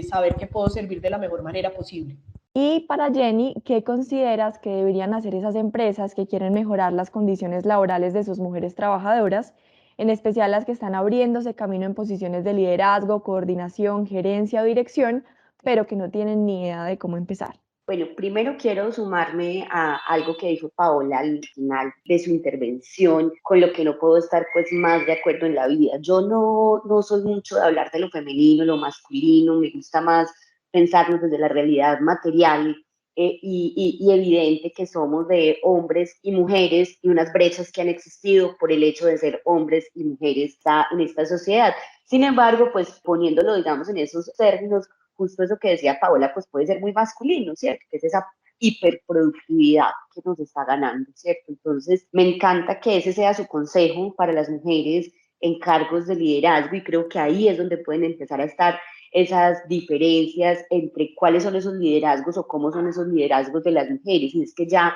saber que puedo servir de la mejor manera posible. Y para Jenny, ¿qué consideras que deberían hacer esas empresas que quieren mejorar las condiciones laborales de sus mujeres trabajadoras, en especial las que están abriéndose camino en posiciones de liderazgo, coordinación, gerencia o dirección, pero que no tienen ni idea de cómo empezar? Bueno, primero quiero sumarme a algo que dijo Paola al final de su intervención, con lo que no puedo estar pues más de acuerdo en la vida. Yo no soy mucho de hablar de lo femenino, lo masculino, me gusta más pensarnos desde la realidad material y evidente que somos de hombres y mujeres y unas brechas que han existido por el hecho de ser hombres y mujeres en esta sociedad. Sin embargo, pues poniéndolo, digamos, en esos términos, justo eso que decía Paola, pues puede ser muy masculino, ¿cierto? Que es esa hiperproductividad que nos está ganando, ¿cierto? Entonces, me encanta que ese sea su consejo para las mujeres en cargos de liderazgo y creo que ahí es donde pueden empezar a estar esas diferencias entre cuáles son esos liderazgos o cómo son esos liderazgos de las mujeres. Y es que ya,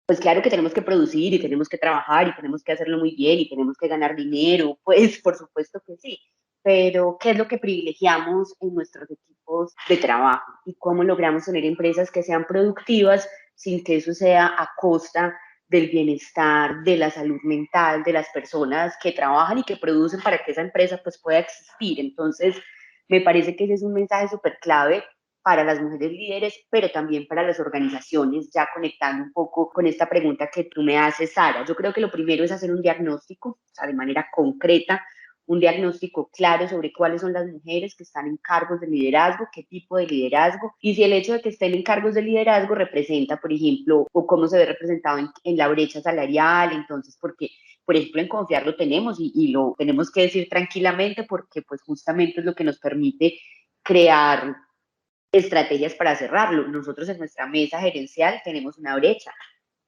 pues claro que tenemos que producir y tenemos que trabajar y tenemos que hacerlo muy bien y tenemos que ganar dinero, pues por supuesto que sí, pero ¿qué es lo que privilegiamos en nuestros equipos de trabajo y cómo logramos tener empresas que sean productivas sin que eso sea a costa del bienestar, de la salud mental de las personas que trabajan y que producen para que esa empresa pues pueda existir? Entonces, me parece que ese es un mensaje súper clave para las mujeres líderes, pero también para las organizaciones, ya conectando un poco con esta pregunta que tú me haces, Sara. Yo creo que lo primero es hacer un diagnóstico, o sea, de manera concreta, un diagnóstico claro sobre cuáles son las mujeres que están en cargos de liderazgo, qué tipo de liderazgo, y si el hecho de que estén en cargos de liderazgo representa, por ejemplo, o cómo se ve representado en la brecha salarial. Entonces, porque, por ejemplo, en Confiar lo tenemos y lo tenemos que decir tranquilamente porque pues justamente es lo que nos permite crear estrategias para cerrarlo. Nosotros en nuestra mesa gerencial tenemos una brecha,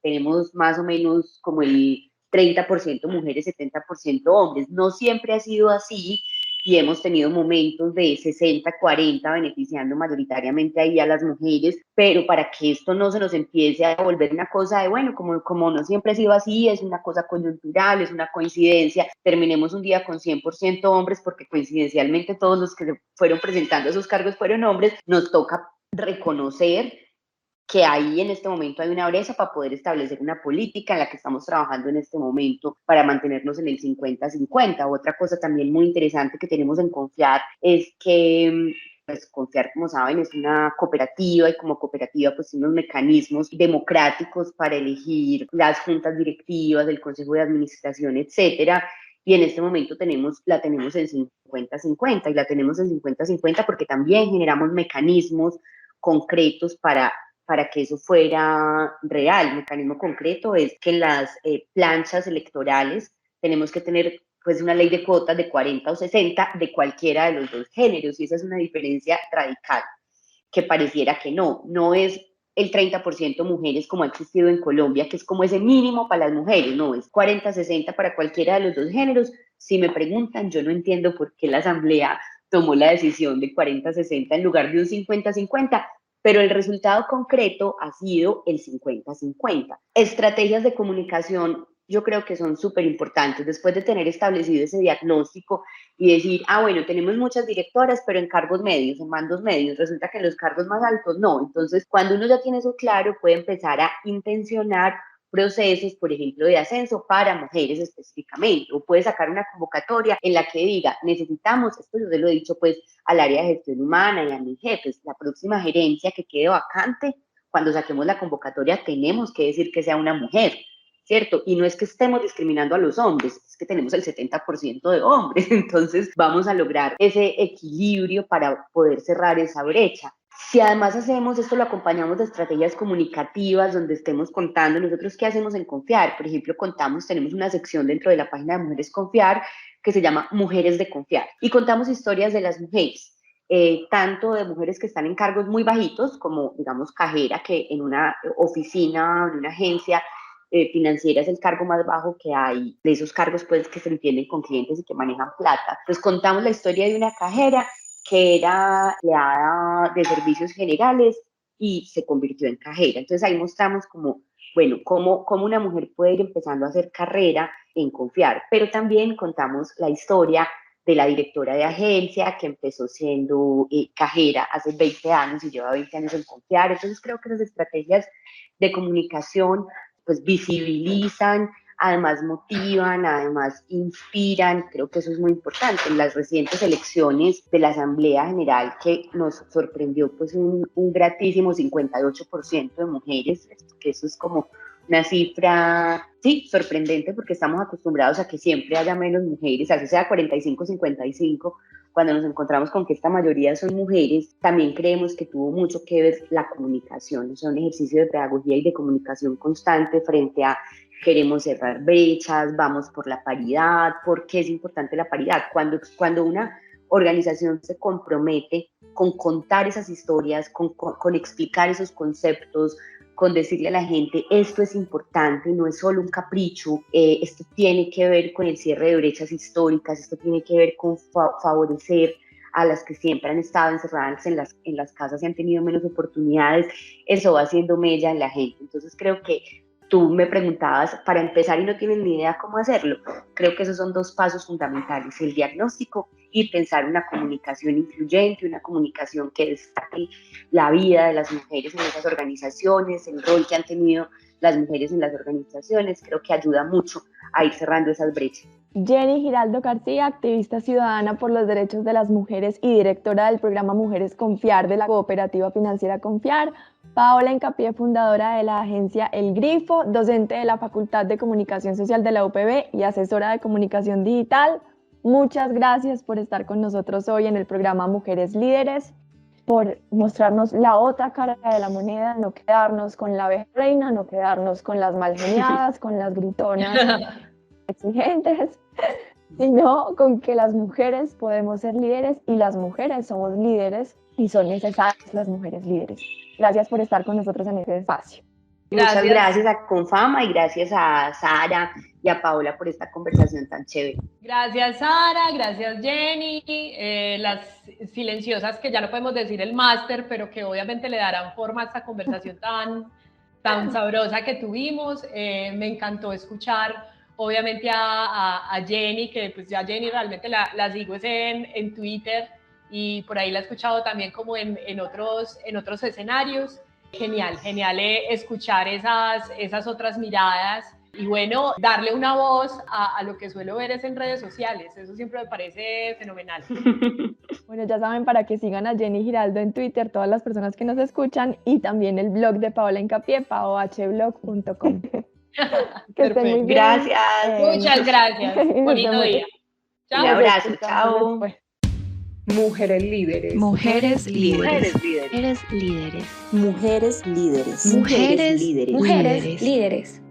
tenemos más o menos como el 30% mujeres, 70% hombres. No siempre ha sido así y hemos tenido momentos de 60-40 beneficiando mayoritariamente ahí a las mujeres, pero para que esto no se nos empiece a volver una cosa de, bueno, como no siempre ha sido así, es una cosa coyuntural, es una coincidencia, terminemos un día con 100% hombres porque coincidencialmente todos los que se fueron presentando a esos cargos fueron hombres, nos toca reconocer que ahí en este momento hay una brecha para poder establecer una política en la que estamos trabajando en este momento para mantenernos en el 50-50. Otra cosa también muy interesante que tenemos en Confiar es que pues Confiar, como saben, es una cooperativa y como cooperativa pues tiene unos mecanismos democráticos para elegir las juntas directivas, el consejo de administración, etcétera. Y en este momento la tenemos en 50-50 y la tenemos en 50-50 porque también generamos mecanismos concretos para que eso fuera real. El mecanismo concreto es que en las planchas electorales tenemos que tener pues una ley de cuotas de 40 o 60 de cualquiera de los dos géneros, y esa es una diferencia radical, que pareciera que no es el 30% mujeres como ha existido en Colombia, que es como ese mínimo para las mujeres, no, es 40-60 para cualquiera de los dos géneros. Si me preguntan, yo no entiendo por qué la Asamblea tomó la decisión de 40-60 en lugar de un 50-50, pero el resultado concreto ha sido el 50-50. Estrategias de comunicación yo creo que son súper importantes después de tener establecido ese diagnóstico y decir, bueno, tenemos muchas directoras, pero en cargos medios, en mandos medios, resulta que en los cargos más altos no. Entonces, cuando uno ya tiene eso claro, puede empezar a intencionar procesos, por ejemplo, de ascenso para mujeres específicamente, o puede sacar una convocatoria en la que diga, necesitamos, esto yo se lo he dicho pues al área de gestión humana y a mis jefes, la próxima gerencia que quede vacante, cuando saquemos la convocatoria tenemos que decir que sea una mujer, ¿cierto? Y no es que estemos discriminando a los hombres, es que tenemos el 70% de hombres, entonces vamos a lograr ese equilibrio para poder cerrar esa brecha. Si además hacemos esto, lo acompañamos de estrategias comunicativas donde estemos contando nosotros qué hacemos en Confiar. Por ejemplo, tenemos una sección dentro de la página de Mujeres Confiar que se llama Mujeres de Confiar. Y contamos historias de las mujeres, tanto de mujeres que están en cargos muy bajitos, como digamos cajera, que en una oficina, en una agencia financiera es el cargo más bajo que hay, de esos cargos pues que se entienden con clientes y que manejan plata. Entonces contamos la historia de una cajera que era empleada de servicios generales y se convirtió en cajera. Entonces ahí mostramos como, bueno, cómo una mujer puede ir empezando a hacer carrera en Confiar, pero también contamos la historia de la directora de agencia que empezó siendo cajera hace 20 años y lleva 20 años en Confiar. Entonces creo que las estrategias de comunicación pues visibilizan, además motivan, además inspiran. Creo que eso es muy importante. En las recientes elecciones de la Asamblea General, que nos sorprendió pues un gratísimo 58% de mujeres, que eso es como una cifra, sí, sorprendente, porque estamos acostumbrados a que siempre haya menos mujeres, así sea 45-55, cuando nos encontramos con que esta mayoría son mujeres. También creemos que tuvo mucho que ver la comunicación, o sea, un ejercicio de pedagogía y de comunicación constante frente a queremos cerrar brechas, vamos por la paridad. ¿Por qué es importante la paridad? Cuando una organización se compromete con contar esas historias, con explicar esos conceptos, con decirle a la gente, esto es importante, no es solo un capricho, esto tiene que ver con el cierre de brechas históricas, esto tiene que ver con favorecer a las que siempre han estado encerradas en las casas y han tenido menos oportunidades, eso va haciendo mella en la gente. Entonces creo que tú me preguntabas, para empezar y no tienes ni idea cómo hacerlo, creo que esos son dos pasos fundamentales, el diagnóstico y pensar una comunicación incluyente, una comunicación que destaque la vida de las mujeres en esas organizaciones, el rol que han tenido las mujeres en las organizaciones. Creo que ayuda mucho a ir cerrando esas brechas. Jenny Giraldo García, activista ciudadana por los derechos de las mujeres y directora del programa Mujeres Confiar de la Cooperativa Financiera Confiar. Paola Hincapié, fundadora de la agencia El Grifo, docente de la Facultad de Comunicación Social de la UPB y asesora de comunicación digital. Muchas gracias por estar con nosotros hoy en el programa Mujeres Líderes, por mostrarnos la otra cara de la moneda, no quedarnos con la abeja reina, no quedarnos con las mal geniadas, con las gritonas exigentes, sino con que las mujeres podemos ser líderes y las mujeres somos líderes y son necesarias las mujeres líderes. Gracias por estar con nosotros en este espacio. Muchas gracias a Confama y gracias a Sara y a Paola por esta conversación tan chévere. Gracias Sara, gracias Jenny, las silenciosas que ya no podemos decir el máster, pero que obviamente le darán forma a esta conversación tan sabrosa que tuvimos. Me encantó escuchar obviamente a Jenny, que pues ya Jenny realmente la sigo en Twitter y por ahí la he escuchado también como en otros escenarios. Genial escuchar esas otras miradas y bueno, darle una voz a lo que suelo ver es en redes sociales. Eso siempre me parece fenomenal. Bueno, ya saben, para que sigan a Jenny Giraldo en Twitter, todas las personas que nos escuchan, y también el blog de Paola Hincapié, paohblog.com. Que estén muy bien. Gracias. Muchas gracias. Bonito día. Chao. Un abrazo. Chao. Mujeres líderes. Mujeres líderes. Mujeres líderes. Mujeres líderes. Mujeres líderes. Mujeres líderes.